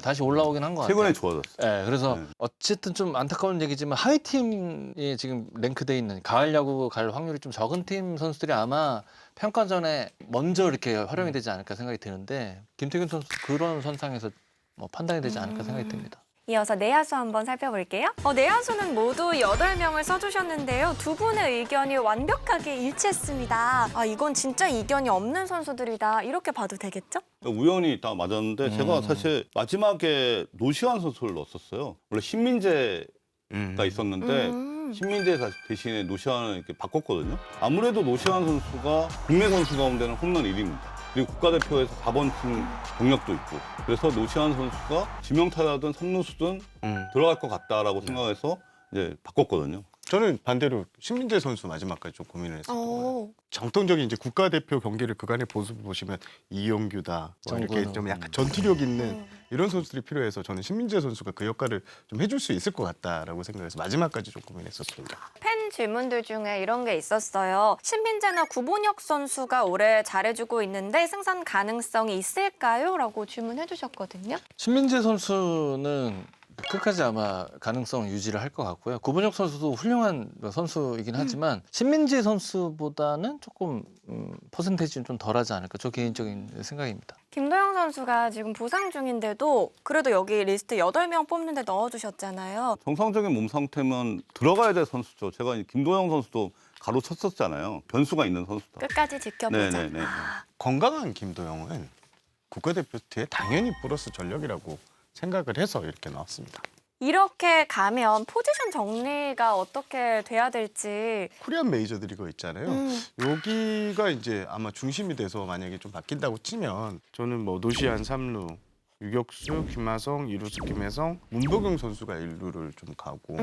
다시 올라오긴 한 것 같아요. 최근에 좋아졌어요. 그래서 어쨌든 좀 안타까운 얘기지만 하위 팀이 지금 랭크돼 있는 가을 야구 갈 확률이 좀 적은 팀 선수들이 아마 평가전에 먼저 이렇게 활용이 되지 않을까 생각이 드는데 김태균 선수 그런 선상에서 뭐 판단이 되지 않을까 생각이 듭니다. 이어서 내야수 한번 살펴볼게요. 내야수는 모두 8명을 써주셨는데요. 두 분의 의견이 완벽하게 일치했습니다. 이건 진짜 이견이 없는 선수들이다. 이렇게 봐도 되겠죠? 우연히 다 맞았는데 제가 사실 마지막에 노시환 선수를 넣었었어요. 원래 신민재가 있었는데 신민재 대신에 노시환을 이렇게 바꿨거든요. 아무래도 노시환 선수가 국내 선수 가운데는 홈런 1위입니다. 그리고 국가대표에서 4번 팀 경력도 있고 그래서 노시환 선수가 지명타자든 3루수든 들어갈 것 같다라고 생각해서 이제 바꿨거든요. 저는 반대로 신민재 선수 마지막까지 좀 고민을 했었거든요. 오. 정통적인 이제 국가대표 경기를 그간의 모습을 보시면 이용규다 뭐 이렇게 정근우. 좀 약간 전투력 있는 이런 선수들이 필요해서 저는 신민재 선수가 그 역할을 좀 해줄 수 있을 것 같다라고 생각해서 마지막까지 좀 고민했었습니다. 팬 질문들 중에 이런 게 있었어요. 신민재나 구본혁 선수가 올해 잘해주고 있는데 승선 가능성이 있을까요? 라고 질문해 주셨거든요. 신민재 선수는 끝까지 아마 가능성 유지를 할 것 같고요. 구본혁 선수도 훌륭한 선수이긴 하지만 신민재 선수보다는 조금 퍼센테이지는 좀 덜하지 않을까. 저 개인적인 생각입니다. 김도영 선수가 지금 부상 중인데도 그래도 여기 리스트 8명 뽑는데 넣어주셨잖아요. 정상적인 몸 상태면 들어가야 될 선수죠. 제가 김도영 선수도 가로쳤었잖아요. 변수가 있는 선수다. 끝까지 지켜보자. 네네네. 건강한 김도영은 국가대표팀에 당연히 플러스 전력이라고 생각을 해서 이렇게 나왔습니다. 이렇게 가면 포지션 정리가 어떻게 돼야 될지. 코리안 메이저들이 거 있잖아요. 여기가 이제 아마 중심이 돼서 만약에 좀 바뀐다고 치면 저는 뭐 노시안 3루, 유격수, 김하성, 이루수 김혜성, 문보경 선수가 1루를 좀 가고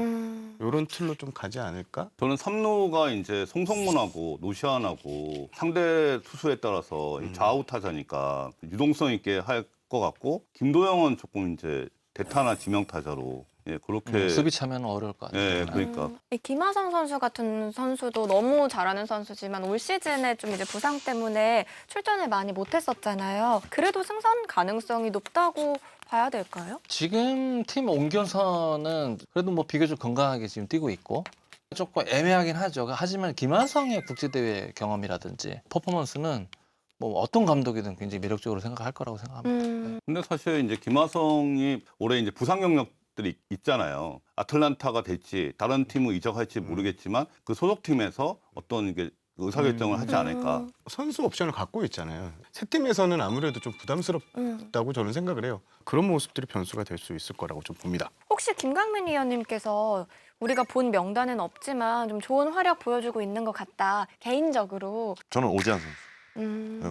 이런 틀로 좀 가지 않을까? 저는 3루가 이제 송성문하고 노시안하고 상대 투수에 따라서 좌우 타자니까 유동성 있게 할 것 같고 김도영은 조금 이제 대타나 지명 타자로 그렇게 수비 차면 어려울 것 같아요. 예, 그러니까 이 김하성 선수 같은 선수도 너무 잘하는 선수지만 올 시즌에 좀 이제 부상 때문에 출전을 많이 못했었잖아요. 그래도 승선 가능성이 높다고 봐야 될까요? 지금 팀 옹교선은 그래도 뭐 비교적 건강하게 지금 뛰고 있고 조금 애매하긴 하죠. 하지만 김하성의 국제대회 경험이라든지 퍼포먼스는 뭐 어떤 감독이든 굉장히 매력적으로 생각할 거라고 생각합니다. 근데 사실 이제 김하성이 올해 이제 부상 경력들이 있잖아요. 아틀란타가 될지 다른 팀을 이적할지 모르겠지만 그 소속팀에서 어떤 이게 의사결정을 하지 않을까. 선수 옵션을 갖고 있잖아요. 새 팀에서는 아무래도 좀 부담스럽다고 저는 생각을 해요. 그런 모습들이 변수가 될 수 있을 거라고 좀 봅니다. 혹시 김강민 위원님께서 우리가 본 명단은 없지만 좀 좋은 활약 보여주고 있는 것 같다. 개인적으로. 저는 오지환 선수.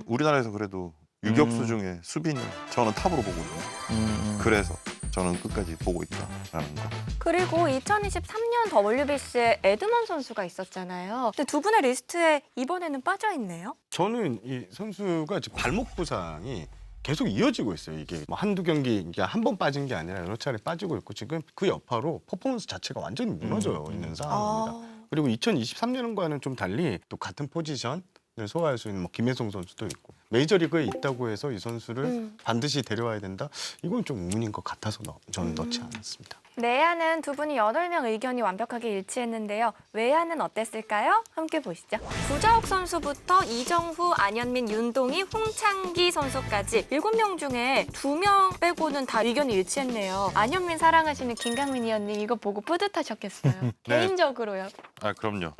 우리나라에서 그래도 유격수 중에 수비는 저는 탑으로 보거든요. 그래서 저는 끝까지 보고 있다라는 거. 그리고 2023년 WBC에 에드먼 선수가 있었잖아요. 근데 두 분의 리스트에 이번에는 빠져 있네요. 저는 이 선수가 지금 발목 부상이 계속 이어지고 있어요. 이게 뭐 한두 경기 한 번 빠진 게 아니라 여러 차례 빠지고 있고 지금 그 여파로 퍼포먼스 자체가 완전히 무너져 있는 상황입니다. 그리고 2023년과는 좀 달리 또 같은 포지션을 소화할 수 있는 뭐 김혜성 선수도 있고 메이저리그에 있다고 해서 이 선수를 반드시 데려와야 된다? 이건 좀 의문인 것 같아서 저는 넣지 않았습니다. 내야는 두 분이 8명 의견이 완벽하게 일치했는데요. 외야는 어땠을까요? 함께 보시죠. 구자욱 선수부터 이정후, 안현민, 윤동희, 홍창기 선수까지 7명 중에 2명 빼고는 다 의견이 일치했네요. 안현민 사랑하시는 김강민 위원님 이거 보고 뿌듯하셨겠어요. 네. 개인적으로요. 아 그럼요.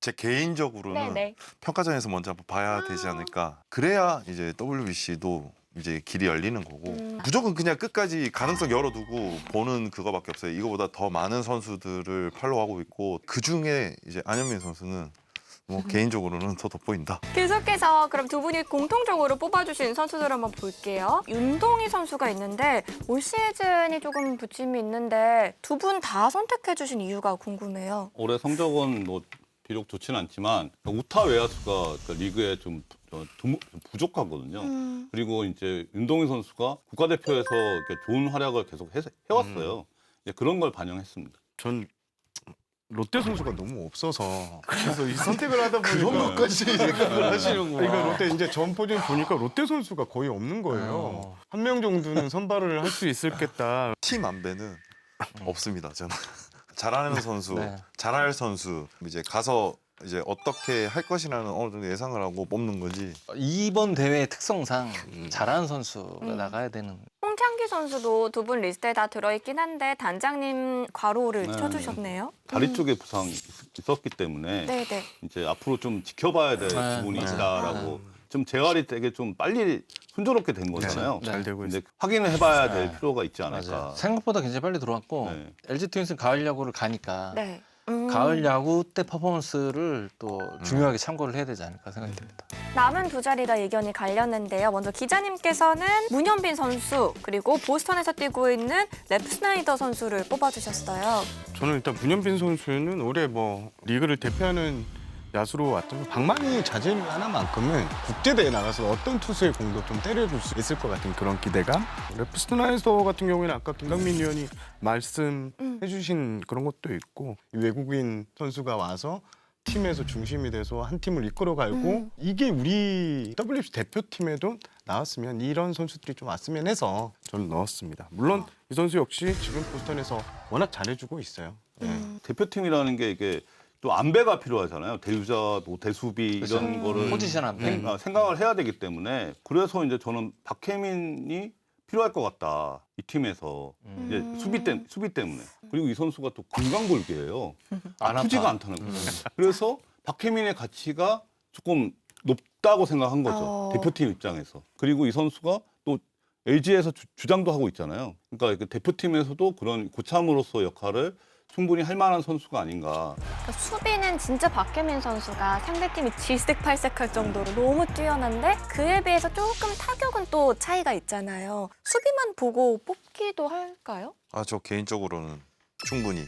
제 개인적으로는 네네. 평가전에서 먼저 한번 봐야 되지 않을까. 그래야 이제 WBC도 이제 길이 열리는 거고 무조건 그냥 끝까지 가능성 열어두고 보는 그거밖에 없어요. 이거보다 더 많은 선수들을 팔로우하고 있고 그 중에 이제 안현민 선수는 뭐 개인적으로는 더 돋보인다. 계속해서 그럼 두 분이 공통적으로 뽑아주신 선수들 한번 볼게요. 윤동희 선수가 있는데 올 시즌이 조금 부침이 있는데 두 분 다 선택해주신 이유가 궁금해요. 올해 성적은 뭐 비록 좋지는 않지만 우타 외야수가 리그에 좀 부족하거든요. 그리고 이제 윤동희 선수가 국가대표에서 이렇게 좋은 활약을 계속 해왔어요. 이제 그런 걸 반영했습니다. 전 롯데 선수가 너무 없어서 그래서 이 선택을 하다 보니까 그런 것까지 생각을 하시는구나. 그러니까 롯데 이제 전 포진 보니까 롯데 선수가 거의 없는 거예요. 한 명 정도는 선발을 할 수 있을겠다. 팀 안배는 없습니다. 저는 잘하는 선수, 네. 잘할 선수 이제 가서 이제 어떻게 할 것이라는 어느 정도 예상을 하고 뽑는 거지. 이번 대회의 특성상 잘하는 선수가 나가야 되는. 홍창기 선수도 두 분 리스트에 다 들어있긴 한데 단장님 괄호를 네. 쳐주셨네요. 다리 쪽에 부상이 있었기 때문에 네네. 이제 앞으로 좀 지켜봐야 될 네. 부분이 네. 있다라고 좀 재활이 되게 좀 빨리 순조롭게 된 거잖아요. 네. 잘 되고 근데 있어요. 확인을 해봐야 될 네. 필요가 있지 않을까. 맞아요. 생각보다 굉장히 빨리 들어왔고 네. LG 트윈스는 가을 야구를 가니까 네. 가을 야구 때 퍼포먼스를 또 중요하게 참고를 해야 되지 않을까 생각이 듭니다. 남은 두 자리가 의견이 갈렸는데요. 먼저 기자님께서는 문현빈 선수 그리고 보스턴에서 뛰고 있는 랩 스나이더 선수를 뽑아주셨어요. 저는 일단 문현빈 선수는 올해 뭐 리그를 대표하는 야수로 왔던 방망이 자질 하나만큼은 국제대회 나가서 어떤 투수의 공도 좀 때려줄 수 있을 것 같은 그런 기대감. 레프트나이서 같은 경우에는 아까 김강민 위원이 말씀해주신 그런 것도 있고 이 외국인 선수가 와서 팀에서 중심이 돼서 한 팀을 이끌어가고 이게 우리 WBC 대표팀에도 나왔으면 이런 선수들이 좀 왔으면 해서 저는 넣었습니다. 물론 이 선수 역시 지금 보스턴에서 워낙 잘해주고 있어요. 네. 대표팀이라는 게 이게 또 안배가 필요하잖아요. 대주자, 뭐 대수비 이런 거를 포지션 안배. 생각을 해야 되기 때문에 그래서 이제 저는 박혜민이 필요할 것 같다. 이 팀에서 이제 수비 때문에 그리고 이 선수가 또 건강골기예요. 아프지가 않다는 거예요. 그래서 박혜민의 가치가 조금 높다고 생각한 거죠. 대표팀 입장에서. 그리고 이 선수가 또 LG에서 주장도 하고 있잖아요. 그러니까 대표팀에서도 그런 고참으로서 역할을 충분히 할 만한 선수가 아닌가. 그러니까 수비는 진짜 박혜민 선수가 상대팀이 질색팔색할 정도로 너무 뛰어난데 그에 비해서 조금 타격은 또 차이가 있잖아요. 수비만 보고 뽑기도 할까요? 저 개인적으로는 충분히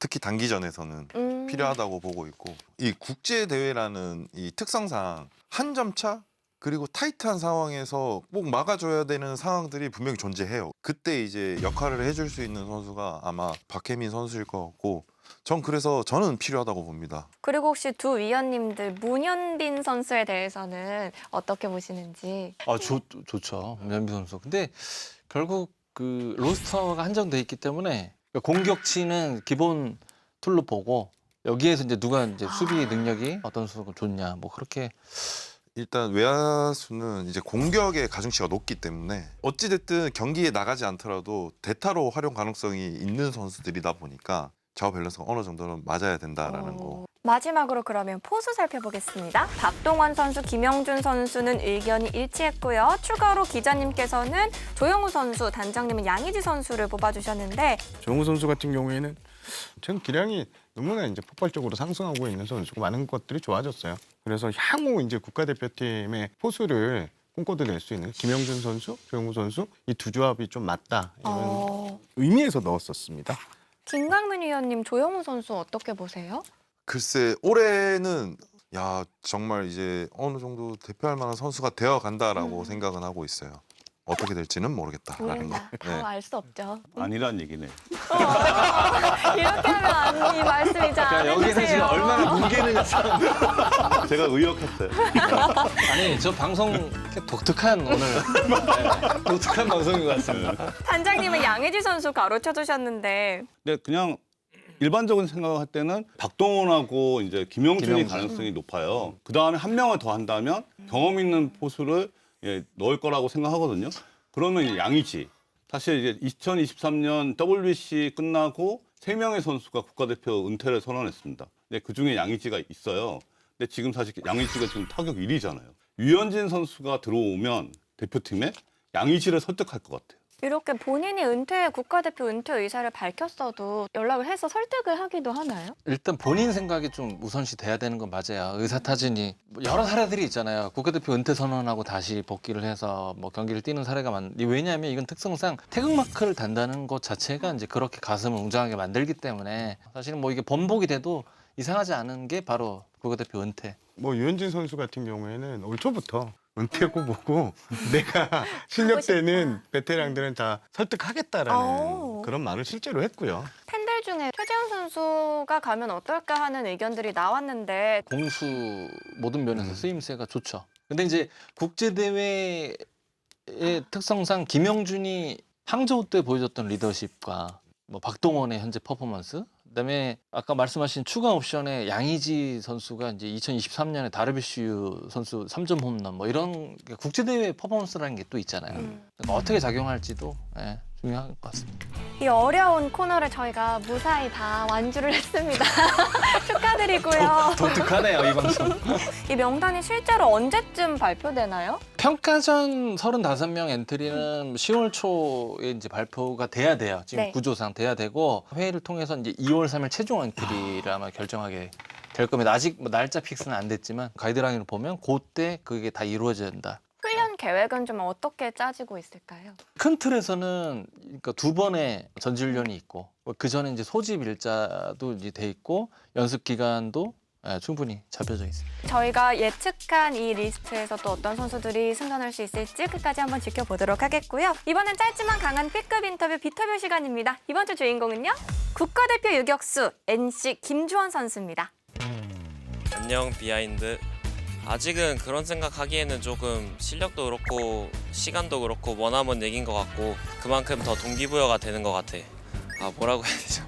특히 단기전에서는 필요하다고 보고 있고 이 국제 대회라는 이 특성상 한 점 차 그리고 타이트한 상황에서 꼭 막아줘야 되는 상황들이 분명히 존재해요. 그때 이제 역할을 해줄 수 있는 선수가 아마 박혜민 선수일 것 같고 그래서 저는 필요하다고 봅니다. 그리고 혹시 두 위원님들 문현빈 선수에 대해서는 어떻게 보시는지. 좋죠. 문현빈 선수. 근데 결국 그 로스터가 한정돼 있기 때문에 공격치는 기본 툴로 보고 여기에서 이제 누가 이제 수비 능력이 어떤 선수가 좋냐 뭐 그렇게. 일단 외야수는 이제 공격의 가중치가 높기 때문에 어찌됐든 경기에 나가지 않더라도 대타로 활용 가능성이 있는 선수들이다 보니까 좌우 밸런스가 어느 정도는 맞아야 된다라는 거. 마지막으로 그러면 포수 살펴보겠습니다. 박동원 선수, 김영준 선수는 의견이 일치했고요. 추가로 기자님께서는 조영우 선수, 단장님은 양의지 선수를 뽑아주셨는데 조영우 선수 같은 경우에는 지금 기량이 너무나 이제 폭발적으로 상승하고 있는 선수고 많은 것들이 좋아졌어요. 그래서 향후 이제 국가대표팀의 포수를 꿈꿔도 낼 수 있는 김영준 선수, 조영우 선수 이 두 조합이 좀 맞다 이런 의미에서 넣었었습니다. 김강민 위원님, 조영우 선수 어떻게 보세요? 글쎄 올해는 정말 이제 어느 정도 대표할 만한 선수가 되어 간다라고 생각은 하고 있어요. 어떻게 될지는 모르겠다라는 거. 다 알 수 없죠. 아니란 얘기네. 이렇게 하면 이 말씀이 잘 안 여기서 지금 해주세요. 얼마나 뭉개느냐. 제가 의역했어요. 아니 저 방송 독특한 오늘 독특한 방송인 것 같습니다. 단장님은 양의지 선수 가로쳐 주셨는데 근데 그냥 일반적인 생각을 할 때는 박동원하고 이제 김영준이 가능성이 높아요. 그 다음에 한 명을 더 한다면 경험 있는 포수를 넣을 거라고 생각하거든요. 그러면 이제 양의지. 사실 이제 2023년 WBC 끝나고 3명의 선수가 국가대표 은퇴를 선언했습니다. 근데 그 중에 양의지가 있어요. 근데 지금 사실 양의지가 지금 타격 1위잖아요. 유현진 선수가 들어오면 대표팀에 양의지를 설득할 것 같아요. 이렇게 본인이 국가대표 은퇴 의사를 밝혔어도 연락을 해서 설득을 하기도 하나요? 일단 본인 생각이 좀 우선시 돼야 되는 건 맞아요. 의사타진이 여러 사례들이 있잖아요. 국가대표 은퇴 선언하고 다시 복귀를 해서 뭐 경기를 뛰는 사례가 왜냐하면 이건 특성상 태극마크를 단다는 것 자체가 이제 그렇게 가슴을 웅장하게 만들기 때문에 사실은 뭐 이게 번복이 돼도 이상하지 않은 게 바로 국가대표 은퇴. 뭐 유현진 선수 같은 경우에는 올 초부터 은퇴고 보고 내가 실력되는 베테랑들은 다 설득하겠다라는 그런 말을 실제로 했고요. 팬들 중에 최재훈 선수가 가면 어떨까 하는 의견들이 나왔는데 공수 모든 면에서 쓰임새가 좋죠. 근데 이제 국제대회의 특성상 김영준이 항저우 때 보여줬던 리더십과 뭐 박동원의 현재 퍼포먼스, 그다음에 아까 말씀하신 추가 옵션의 양의지 선수가 이제 2023년에 다르비슈 선수 3점 홈런 뭐 이런 국제대회 퍼포먼스라는 게 또 있잖아요. 그러니까 어떻게 작용할지도 중요한 것 같습니다. 이 어려운 코너를 저희가 무사히 다 완주를 했습니다. 축하드리고요. 독특하네요, 이 방송. 이 명단이 실제로 언제쯤 발표되나요? 평가전 35명 엔트리는 10월 초에 이제 발표가 돼야 돼요. 지금 네. 구조상 돼야 되고 회의를 통해서 이제 2월 3일 최종 엔트리를 아마 결정하게 될 겁니다. 아직 뭐 날짜 픽스는 안 됐지만 가이드라인을 보면 그때 그게 다 이루어져야 된다. 훈련 계획은 좀 어떻게 짜지고 있을까요? 큰 틀에서는 그러니까 2번의 전지 훈련이 있고 그 전에 이제 소집 일자도 이제 돼 있고 연습 기간도 충분히 잡혀져 있습니다. 저희가 예측한 이 리스트에서 또 어떤 선수들이 승선할 수 있을지 끝까지 한번 지켜보도록 하겠고요. 이번엔 짧지만 강한 B급 인터뷰 비터뷰 시간입니다. 이번 주 주인공은요. 국가대표 유격수 NC 김주원 선수입니다. 안녕 비하인드. 아직은 그런 생각하기에는 조금 실력도 그렇고 시간도 그렇고 머나먼 얘기인 것 같고 그만큼 더 동기부여가 되는 것 같아. 뭐라고 해야 되죠?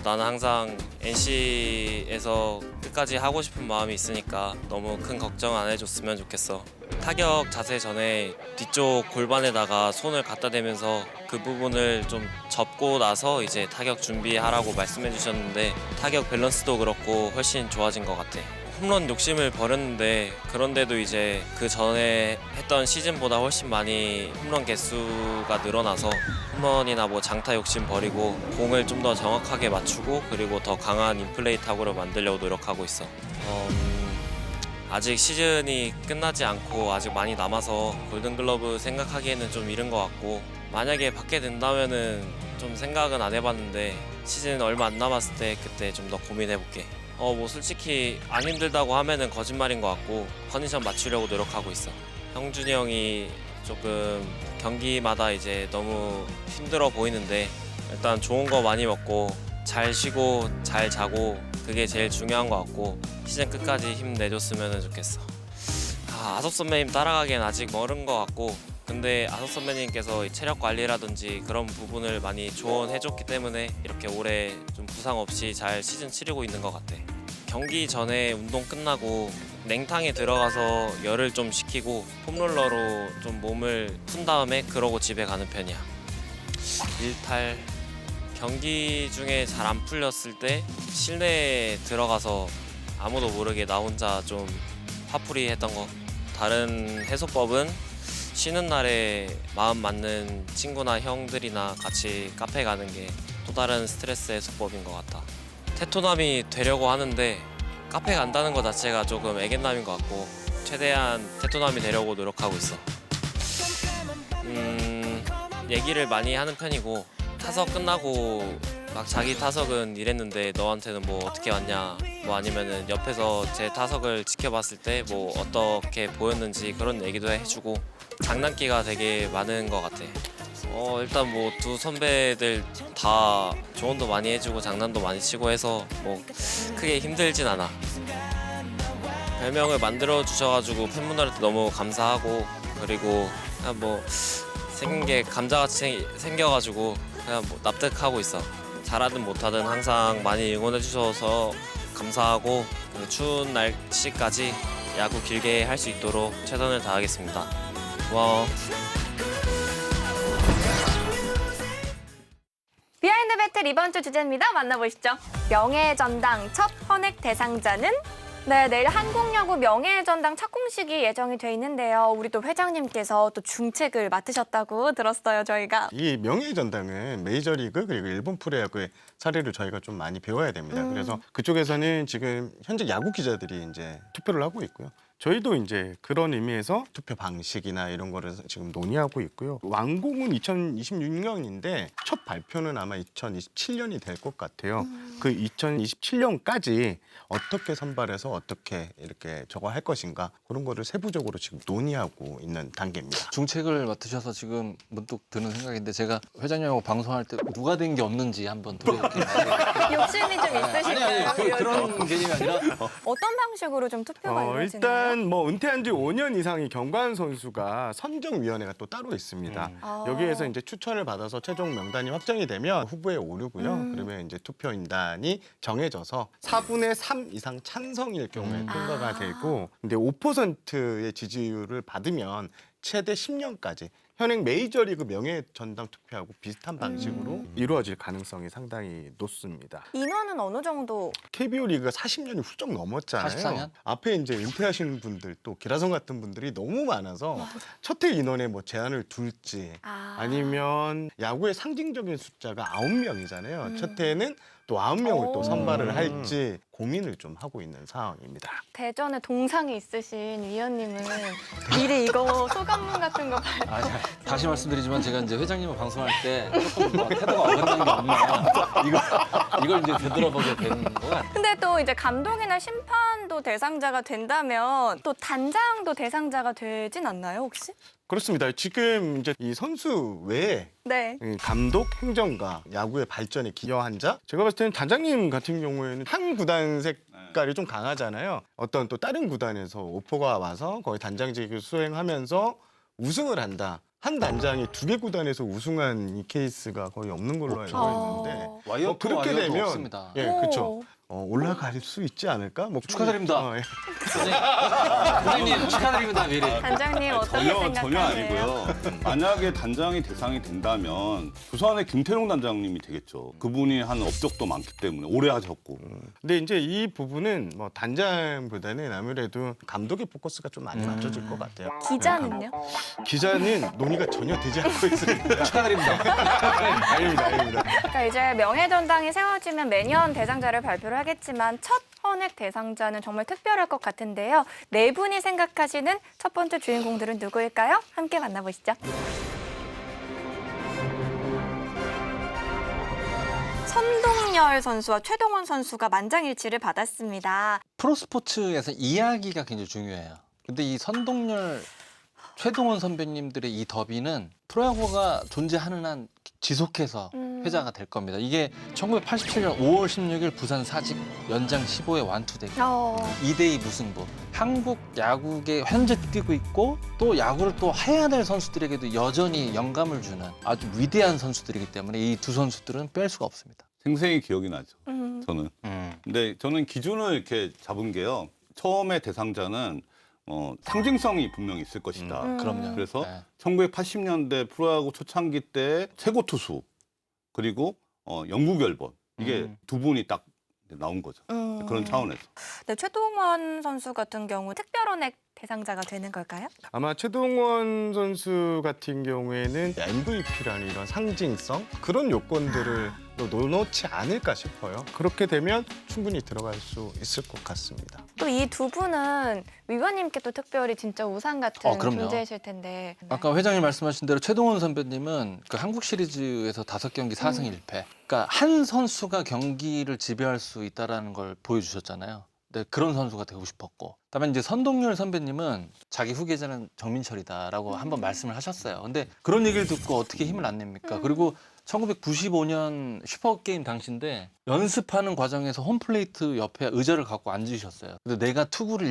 나는 항상 NC에서 끝까지 하고 싶은 마음이 있으니까 너무 큰 걱정 안 해줬으면 좋겠어. 타격 자세 전에 뒤쪽 골반에다가 손을 갖다 대면서 그 부분을 좀 접고 나서 이제 타격 준비하라고 말씀해 주셨는데 타격 밸런스도 그렇고 훨씬 좋아진 것 같아. 홈런 욕심을 버렸는데 그런데도 이제 그 전에 했던 시즌보다 훨씬 많이 홈런 개수가 늘어나서 홈런이나 뭐 장타 욕심 버리고 공을 좀 더 정확하게 맞추고 그리고 더 강한 인플레이 타구를 만들려고 노력하고 있어. 아직 시즌이 끝나지 않고 아직 많이 남아서 골든글러브 생각하기에는 좀 이른 것 같고 만약에 받게 된다면은 좀 생각은 안 해봤는데 시즌 얼마 안 남았을 때 그때 좀 더 고민해볼게. 뭐 솔직히 안 힘들다고 하면은 거짓말인 것 같고 컨디션 맞추려고 노력하고 있어. 형준이 형이 조금 경기마다 이제 너무 힘들어 보이는데 일단 좋은 거 많이 먹고 잘 쉬고 잘 자고 그게 제일 중요한 것 같고 시즌 끝까지 힘내줬으면 좋겠어. 아섭 선배님 따라가기엔 아직 멀은 것 같고 근데 아섭 선배님께서 체력 관리라든지 그런 부분을 많이 조언해줬기 때문에 이렇게 올해 좀 부상 없이 잘 시즌 치르고 있는 것 같아. 경기 전에 운동 끝나고 냉탕에 들어가서 열을 좀 식히고 폼롤러로 좀 몸을 푼 다음에 그러고 집에 가는 편이야. 일탈 경기 중에 잘 안 풀렸을 때 실내에 들어가서 아무도 모르게 나 혼자 좀 화풀이 했던 거. 다른 해소법은 쉬는 날에 마음 맞는 친구나 형들이나 같이 카페 가는 게 또 다른 스트레스 해소법인 것 같아. 테토남이 되려고 하는데 카페 간다는 것 자체가 조금 애견남인 것 같고 최대한 테토남이 되려고 노력하고 있어. 얘기를 많이 하는 편이고 타석 끝나고 막 자기 타석은 이랬는데 너한테는 뭐 어떻게 왔냐 뭐 아니면은 옆에서 제 타석을 지켜봤을 때 뭐 어떻게 보였는지 그런 얘기도 해주고 장난기가 되게 많은 것 같아. 일단 뭐 두 선배들 다 조언도 많이 해주고 장난도 많이 치고 해서 뭐 크게 힘들진 않아. 별명을 만들어 주셔가지고 팬분들한테 너무 감사하고 그리고 그냥 뭐 생긴 게 감자같이 생겨가지고 그냥 뭐 납득하고 있어. 잘하든 못하든 항상 많이 응원해 주셔서 감사하고 그 추운 날씨까지 야구 길게 할 수 있도록 최선을 다하겠습니다. 고마워. 비하인드 배틀 이번 주 주제입니다. 만나보시죠. 명예의 전당 첫 헌액 대상자는? 네, 내일 한국야구 명예의 전당 착공식이 예정이 돼 있는데요. 우리 또 회장님께서 또 중책을 맡으셨다고 들었어요, 저희가. 이 명예의 전당은 메이저리그 그리고 일본 프로야구의 사례를 저희가 좀 많이 배워야 됩니다. 그래서 그쪽에서는 지금 현재 야구 기자들이 이제 투표를 하고 있고요. 저희도 이제 그런 의미에서 투표 방식이나 이런 거를 지금 논의하고 있고요. 완공은 2026년인데 첫 발표는 아마 2027년이 될 것 같아요. 그 2027년까지 어떻게 선발해서 어떻게 이렇게 저거 할 것인가 그런 거를 세부적으로 지금 논의하고 있는 단계입니다. 중책을 맡으셔서 지금 문득 드는 생각인데 제가 회장님하고 방송할 때 누가 된 게 없는지 한번 들어볼게요. 욕심이 좀 있으실까요? 그런 개념이 아니라 어떤 방식으로 좀 투표가 이루어지나요? 일단 뭐 은퇴한 지 5년 이상의 경관 선수가 선정위원회가 또 따로 있습니다. 여기에서 이제 추천을 받아서 최종 명단이 확정이 되면 후보에 오르고요. 그러면 이제 투표인단이 정해져서 4분의 3 이상 찬성일 경우에 통과가 되고, 근데 5%의 지지율을 받으면 최대 10년까지 현행 메이저리그 명예전당 투표하고 비슷한 방식으로 이루어질 가능성이 상당히 높습니다. 인원은 어느 정도? KBO 리그가 40년이 훌쩍 넘었잖아요. 44년? 앞에 이제 은퇴하시는 분들 또 기라성 같은 분들이 너무 많아서 첫해 인원에 뭐 제한을 둘지 아니면 야구의 상징적인 숫자가 9명이잖아요. 첫해에는 또 9명을 또 오. 선발을 할지 고민을 좀 하고 있는 상황입니다. 대전에 동상이 있으신 위원님은 미리 이거 소감문 같은 거 발... 아, 다시 말씀드리지만 제가 이제 회장님과 방송할 때 조금 태도가 어긋난 게 없나 이걸 이제 되돌아보게 되는 것 같아요. 근데 또 이제 감독이나 심판도 대상자가 된다면 또 단장도 대상자가 되진 않나요, 혹시? 그렇습니다. 지금 이제 이 선수 외에 네. 이 감독, 행정가, 야구의 발전에 기여한 자. 제가 봤을 때는 단장님 같은 경우에는 한 구단 색깔이 좀 강하잖아요. 어떤 또 다른 구단에서 오퍼가 와서 거의 단장직을 수행하면서 우승을 한다. 한 단장이 2개 구단에서 우승한 이 케이스가 거의 없는 걸로 알고 있는데 와이어도 그렇게 와이어도 되면 없습니다. 예, 오. 그렇죠. 올라갈 수 있지 않을까? 뭐 축하드립니다. 예. 회장님 축하드립니다 미리. 단장님 어떻게 전혀 생각하세요? 아니고요. 만약에 단장이 대상이 된다면 부산의 김태룡 단장님이 되겠죠. 그분이 한 업적도 많기 때문에 오래 하셨고. 근데 이제 이 부분은 뭐 단장보다는 아무래도 감독의 포커스가 좀 많이 맞춰질 것 같아요. 기자는요? 기자는 논의가 전혀 되지 않고 있습니다. 축하드립니다. 아닙니다. 그러니까 이제 명예전당이 세워지면 매년 대상자를 발표를 하겠지만 첫 헌액 대상자는 정말 특별할 것 같은데요. 네 분이 생각하시는 첫 번째 주인공들은 누구일까요? 함께 만나보시죠. 선동열 선수와 최동원 선수가 만장일치를 받았습니다. 프로스포츠에서 이야기가 굉장히 중요해요. 근데 이 선동열, 최동원 선배님들의 이 더비는 프로야구가 존재하는 한 지속해서 회자가 될 겁니다. 이게 1987년 5월 16일 부산 사직 연장 15회 완투대결 2대2 무승부. 한국 야구계 현재 뛰고 있고 또 야구를 또 해야 될 선수들에게도 여전히 영감을 주는 아주 위대한 선수들이기 때문에 이 두 선수들은 뺄 수가 없습니다. 생생히 기억이 나죠. 저는. 음. 근데 저는 기준을 이렇게 잡은 게요. 처음에 대상자는 상징성이 분명히 있을 것이다. 그럼요. 그래서 네. 1980년대 프로야구 초창기 때 최고 투수 그리고 영구 결번 이게 두 분이 딱 나온 거죠. 그런 차원에서. 네, 최동원 선수 같은 경우 특별헌액 대상자가 되는 걸까요? 아마 최동원 선수 같은 경우에는 MVP라는 이런 상징성 그런 요건들을 또 넣지 않을까 싶어요. 그렇게 되면 충분히 들어갈 수 있을 것 같습니다. 또 이 두 분은 위원님께 또 특별히 진짜 우상 같은 그럼요. 존재이실 텐데. 아까 회장님 말씀하신 대로 최동원 선배님은 그 한국 시리즈에서 5경기 4승 1패. 그러니까 한 선수가 경기를 지배할 수 있다라는 걸 보여주셨잖아요. 네, 그런 선수가 되고 싶었고. 다만 이제 선동열 선배님은 자기 후계자는 정민철이다라고 한번 말씀을 하셨어요. 근데 그런 얘기를 듣고 어떻게 힘을 안 냅니까? 그리고 1995년 슈퍼게임 당시인데 연습하는 과정에서 홈플레이트 옆에 의자를 갖고 앉으셨어요. 근데 내가 투구를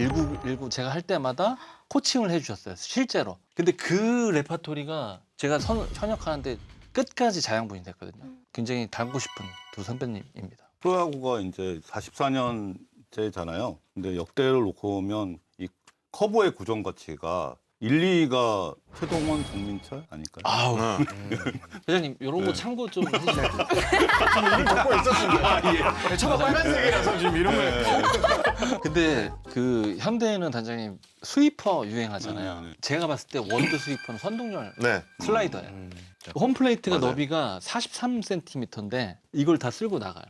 일구 제가 할 때마다 코칭을 해주셨어요. 실제로. 근데 그 레파토리가 제가 현역하는데 끝까지 자양분이 됐거든요. 굉장히 닮고 싶은 두 선배님입니다. 프로야구가 이제 44년째잖아요. 근데 역대를 놓고 보면 이 커브의 구정 가치가 1, 2가 최동원, 정민철 아닐까요? 아우. 회장님 이런 거 네. 참고 좀 해주세요. 이미 적고 있었습니다. 저거 빨간색이라서 지금 이런 거. 근데 그 현대에는 단장님 스위퍼 유행하잖아요. 네. 제가 봤을 때 원드 스위퍼는 선동열 네. 슬라이더예요. 홈플레이트가 맞아요. 너비가 43cm인데 이걸 다 쓸고 나가요.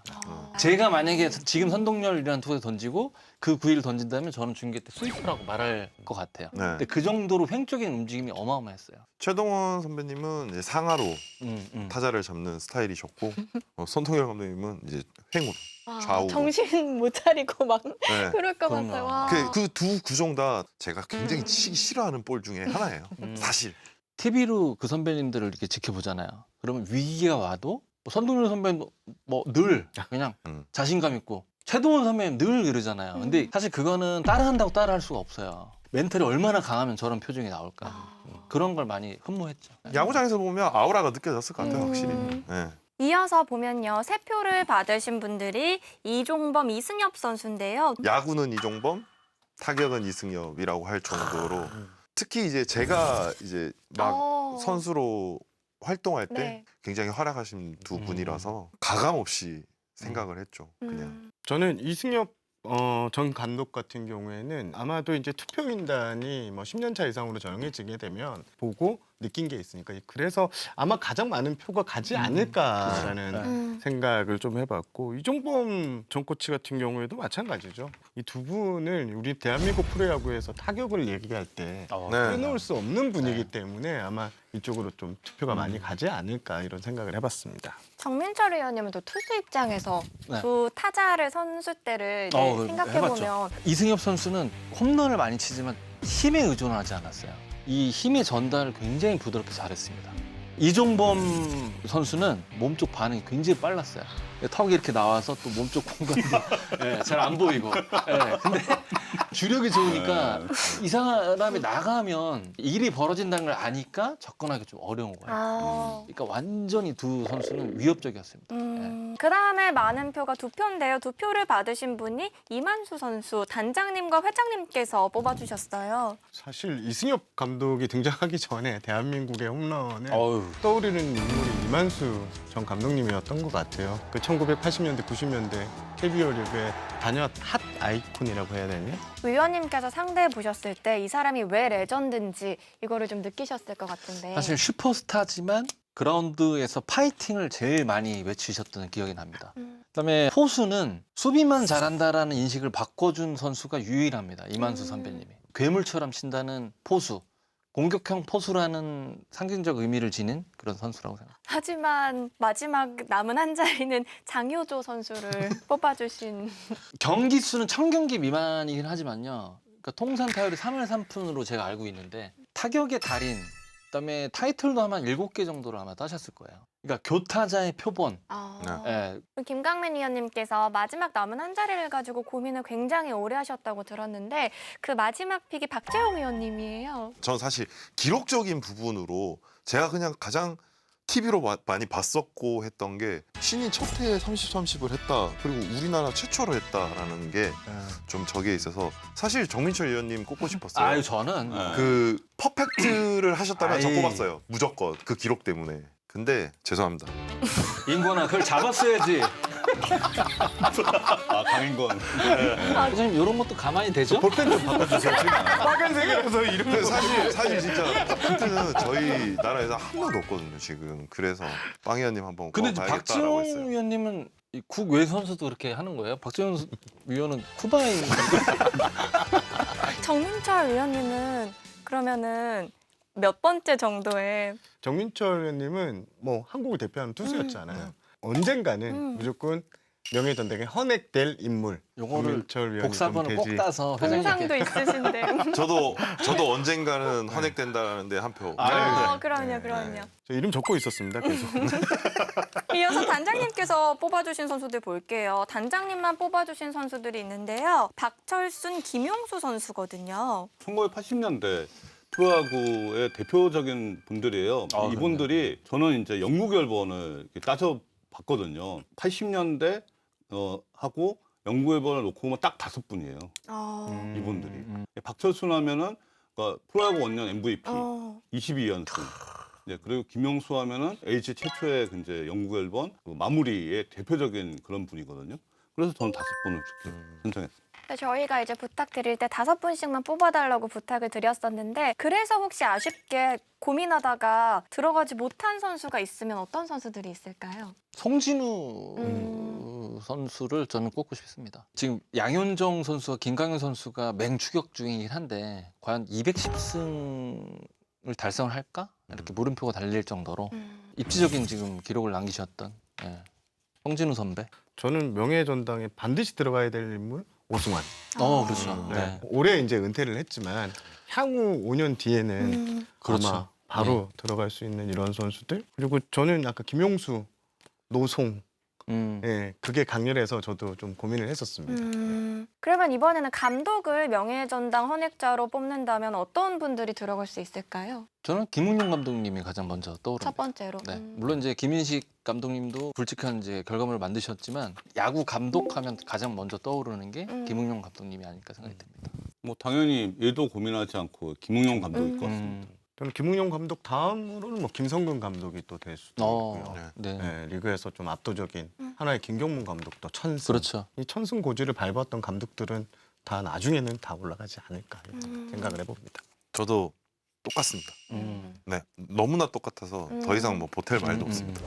제가 만약에 지금 선동열이라는 투구에 던지고 그 구위를 던진다면 저는 중계 때 스위퍼라고 말할 것 같아요. 네. 근데 그 정도로 횡적인 움직임이 어마어마했어요. 최동원 선배님은 이제 상하로 음. 타자를 잡는 스타일이셨고 손동열 감독님은 이제 횡으로 좌우로. 정신 못 차리고 막 네. 그럴 것 그럼요. 같아요. 와. 그 두 구종 다 제가 굉장히 치기 싫어하는 볼 중에 하나예요. 사실. TV로 그 선배님들을 이렇게 지켜보잖아요. 그러면 위기가 와도 뭐 선동열 선배님 뭐 늘 그냥 자신감 있고 최동원 선배님 늘 그러잖아요. 근데 사실 그거는 따라한다고 따라할 수가 없어요. 멘탈이 얼마나 강하면 저런 표정이 나올까. 그런 걸 많이 흠모했죠. 야구장에서 보면 아우라가 느껴졌을 것 같아요, 확실히. 네. 이어서 보면요. 세 표를 받으신 분들이 이종범, 이승엽 선수인데요. 야구는 이종범, 타격은 이승엽이라고 할 정도로 특히 이제 제가 이제 막 선수로 활동할 때 네. 굉장히 활약하신 두 분이라서 가감 없이 생각을 했죠. 그냥. 저는 이승엽 전 감독 같은 경우에는 아마도 이제 투표인단이 뭐 10년 차 이상으로 정해지게 되면 보고 느낀 게 있으니까 그래서 아마 가장 많은 표가 가지 않을까라는 생각을 좀 해봤고 이종범 전 코치 같은 경우에도 마찬가지죠. 이 두 분을 우리 대한민국 프로야구에서 타격을 얘기할 때 네. 빼놓을 수 없는 분이기 때문에 아마 이쪽으로 좀 투표가 많이 가지 않을까 이런 생각을 해봤습니다. 정민철 의원님은 또 투수 입장에서 네. 두 타자를 선수 때를 생각해 보면 이승엽 선수는 홈런을 많이 치지만 힘에 의존하지 않았어요. 이 힘의 전달을 굉장히 부드럽게 잘했습니다. 이종범 선수는 몸쪽 반응이 굉장히 빨랐어요. 턱이 이렇게 나와서 또 몸쪽 공간이 잘 안 보이고. 근데 주력이 좋으니까 이 사람이 나가면 일이 벌어진다는 걸 아니까 접근하기 좀 어려운 거예요. 그러니까 완전히 두 선수는 위협적이었습니다. 그 다음에 많은 표가 2표인데요. 2표를 받으신 분이 이만수 선수 단장님과 회장님께서 뽑아주셨어요. 사실 이승엽 감독이 등장하기 전에 대한민국의 홈런에 어휴. 떠오르는 인물이 이만수 전 감독님이었던 것 같아요. 그 1980년대, 90년대 KBO 리그의 단연 핫 아이콘이라고 해야 되냐? 위원님께서 상대해 보셨을 때 이 사람이 왜 레전드인지 이거를 좀 느끼셨을 것 같은데. 사실 슈퍼스타지만 그라운드에서 파이팅을 제일 많이 외치셨던 기억이 납니다. 그다음에 포수는 수비만 잘한다라는 인식을 바꿔준 선수가 유일합니다. 이만수 선배님이. 괴물처럼 친다는 포수, 공격형 포수라는 상징적 의미를 지닌 그런 선수라고 생각합니다. 하지만 마지막 남은 한 자리는 장효조 선수를 뽑아주신. 경기 수는 1000경기 미만이긴 하지만요. 그러니까 통산 타율이 3할 3푼으로 제가 알고 있는데 타격의 달인, 그다음에 타이틀도 아마 7개 정도를 아마 따셨을 거예요. 그러니까 교타자의 표본. 예. 김강민 위원님께서 마지막 남은 한 자리를 가지고 고민을 굉장히 오래 하셨다고 들었는데 그 마지막 픽이 박재홍 위원님이에요. 전 사실 기록적인 부분으로 제가 그냥 가장 TV로 많이 봤었고 했던 게 신인 첫 해에 30-30을 했다. 그리고 우리나라 최초로 했다라는 게 좀 저기에 있어서 사실 정민철 의원님 꼽고 싶었어요. 아유 저는 그 퍼펙트를 하셨다면 저 아이. 뽑았어요. 무조건 그 기록 때문에. 근데 죄송합니다. 인권아 그걸 잡았어야지. 아, 강인권. 선생님 이런 것도 가만히 되죠? 볼펜 좀 바꿔주세요. 지금 빨간색이라서 이름 근데 사실 진짜 퍼펙트는 저희 나라에서 한 명도 없거든요 지금. 그래서 빵 의원님 한번 근데 꼽아봐야겠다라고 박지용 했어요. 위원님은 이 국외 선수도 그렇게 하는 거예요? 박지용 위원은 쿠바에 있는 정민철 위원님은 그러면은 몇 번째 정도에 정민철 의원님은 뭐 한국을 대표하는 투수였잖아요. 언젠가는 무조건 명예전당에 헌액될 인물. 요거를 정민철 위원이 복사본을 좀 꼭 되지. 따서 통상도 회장님께 있으신데. 저도 언젠가는 헌액된다는데 한 표. 그럼요. 저 이름 적고 있었습니다. 계속. 이어서 단장님께서 뽑아주신 선수들 볼게요. 단장님만 뽑아주신 선수들이 있는데요. 박철순, 김용수 선수거든요. 1980년대 프로야구의 대표적인 분들이에요. 아, 이분들이 저는 이제 영구결번을 이렇게 따져봤거든요. 80년대 하고 영구결번을 놓고 보면 딱 5분이에요. 이분들이. 박철순 하면은 그러니까 프로야구 원년 MVP 22연승. 네, 그리고 김용수 하면은 LG 최초의 이제 영구결번 마무리의 대표적인 그런 분이거든요. 그래서 저는 5분을 선정했어요. 저희가 이제 부탁드릴 때 5분씩만 뽑아달라고 부탁을 드렸었는데 그래서 혹시 아쉽게 고민하다가 들어가지 못한 선수가 있으면 어떤 선수들이 있을까요? 송진우 선수를 저는 꼽고 싶습니다. 지금 양현종 선수와 김강현 선수가 맹추격 중이긴 한데 과연 210승을 달성을 할까? 이렇게 물음표가 달릴 정도로 입지적인 지금 기록을 남기셨던 송진우 선배. 저는 명예전당에 반드시 들어가야 될 인물 오승환. 그렇죠. 네. 올해 이제 은퇴를 했지만 향후 5년 뒤에는 그렇죠. 아마 바로 들어갈 수 있는 이런 선수들. 그리고 저는 아까 김용수, 노송, 그게 강렬해서 저도 좀 고민을 했었습니다. 그러면 이번에는 감독을 명예전당 헌액자로 뽑는다면 어떤 분들이 들어갈 수 있을까요? 저는 김웅용 감독님이 가장 먼저 떠오릅니다. 첫 번째로. 네. 물론 이제 김인식 감독님도 굵직한 이제 결과물을 만드셨지만 야구 감독하면 가장 먼저 떠오르는 게 김웅용 감독님이 아닐까 생각이 듭니다. 뭐 당연히 얘도 고민하지 않고 김웅용 감독일 것 같습니다. 저는 김웅용 감독 다음으로는 뭐 김성근 감독이 또 될 수도 있고요. 네. 네, 리그에서 좀 압도적인 하나의 김경문 감독도 천승. 그렇죠. 이 천승 고지를 밟았던 감독들은 다 나중에는 다 올라가지 않을까 이런 생각을 해봅니다. 저도 똑같습니다. 음. 네, 너무나 똑같아서 더 이상 뭐 보탤 말도 없습니다.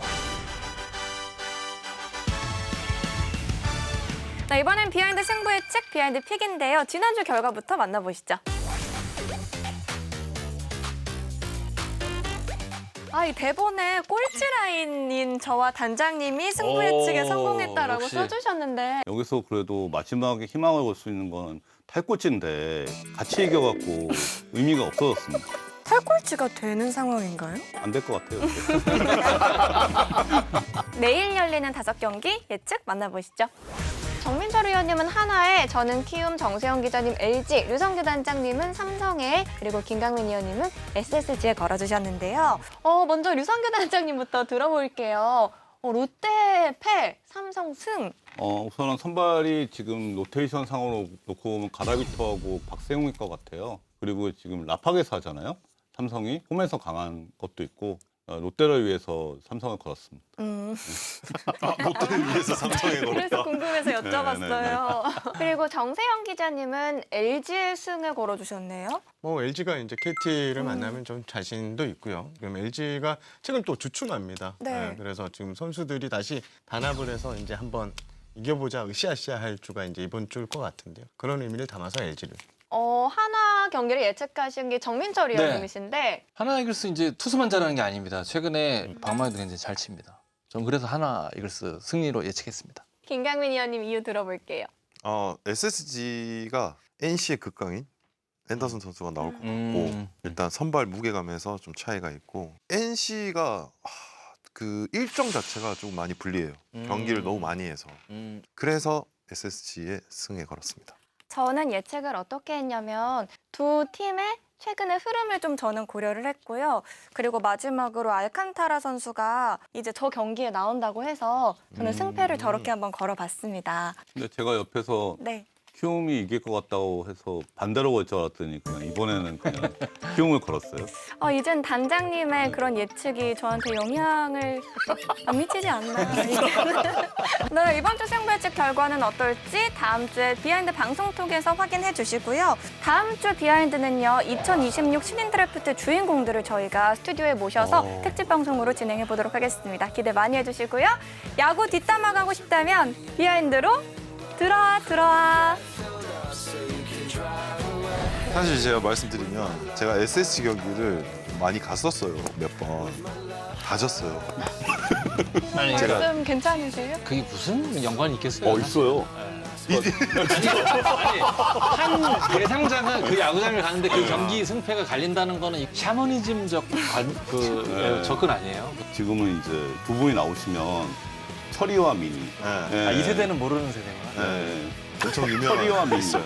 자, 이번엔 비하인드 승부 예측, 비하인드 픽인데요. 지난주 결과부터 만나보시죠. 이 대본에 꼴찌 라인인 저와 단장님이 승부 예측에 오, 성공했다라고 역시. 써주셨는데 여기서 그래도 마지막에 희망을 걸 수 있는 건 탈꼴찌인데 같이 이겨갖고 의미가 없어졌습니다. 탈꼴찌가 되는 상황인가요? 안 될 것 같아요. 내일 열리는 5경기 예측 만나보시죠. 정민철 의원님은 하나에, 저는 키움, 정세영 기자님 LG, 류성규 단장님은 삼성에, 그리고 김강민 의원님은 SSG에 걸어주셨는데요. 먼저 류성규 단장님부터 들어볼게요. 롯데 패, 삼성 승. 우선은 선발이 지금 로테이션 상으로 놓고 보면 가라비토하고 박세웅일 것 같아요. 그리고 지금 라파게스 하잖아요. 삼성이 홈에서 강한 것도 있고 롯데를 위해서 삼성을 걸었습니다. 롯데를 위해서 삼성에 그래서 걸었다. 궁금해서 여쭤봤어요. 그리고 정세영 기자님은 LG의 승에 걸어주셨네요. 뭐 LG가 이제 KT를 만나면 좀 자신도 있고요. 그럼 LG가 최근 또 주춤합니다. 네. 그래서 지금 선수들이 다시 단합을 해서 이제 한번 이겨보자, 으쌰으쌰 할 주가 이제 이번 주일 것 같은데요. 그런 의미를 담아서 LG를. 하나 경기를 예측하신 게 정민철 의원님이신데 하나 이글스 이제 투수만 잘하는 게 아닙니다. 최근에 방망이도 굉장히 잘 칩니다. 전 그래서 하나 이글스 승리로 예측했습니다. 김강민 의원님 이유 들어볼게요. SSG가 NC의 극강인 앤더슨 선수가 나올 것 같고 일단 선발 무게감에서 좀 차이가 있고 NC가 그 일정 자체가 좀 많이 불리해요. 경기를 너무 많이 해서. 그래서 SSG의 승에 걸었습니다. 저는 예측을 어떻게 했냐면 두 팀의 최근의 흐름을 좀 저는 고려를 했고요. 그리고 마지막으로 알칸타라 선수가 이제 저 경기에 나온다고 해서 저는 승패를 저렇게 한번 걸어봤습니다. 근데 제가 옆에서 네. 키움이 이길 것 같다고 해서 반대로 걸 줄 알았더니 그냥 이번에는 그냥 키움을 걸었어요. 이젠 단장님의 그런 예측이 저한테 영향을 안 미치지 않나. 네, 이번 주 승부 예측 결과는 어떨지 다음 주에 비하인드 방송톡에서 확인해 주시고요. 다음 주 비하인드는요, 2026 신인 드래프트 주인공들을 저희가 스튜디오에 모셔서 특집 방송으로 진행해 보도록 하겠습니다. 기대 많이 해주시고요. 야구 뒷담화 가고 싶다면 비하인드로 들어와. 사실 제가 말씀드리면 제가 SSG 경기를 많이 갔었어요. 몇 번. 다 졌어요. 아니, 제가 좀 괜찮으세요? 그게 무슨 연관이 있겠어요? 있어요. 아니, 한 대상자가 그 야구장을 가는데 그 경기 승패가 갈린다는 거는 이 샤머니즘적 접근 아니에요? 지금은 이제 두 분이 나오시면 철이와 미니. 네. 이 세대는 모르는 세대구나. 엄청 유명한 철이와 미니. 있어요.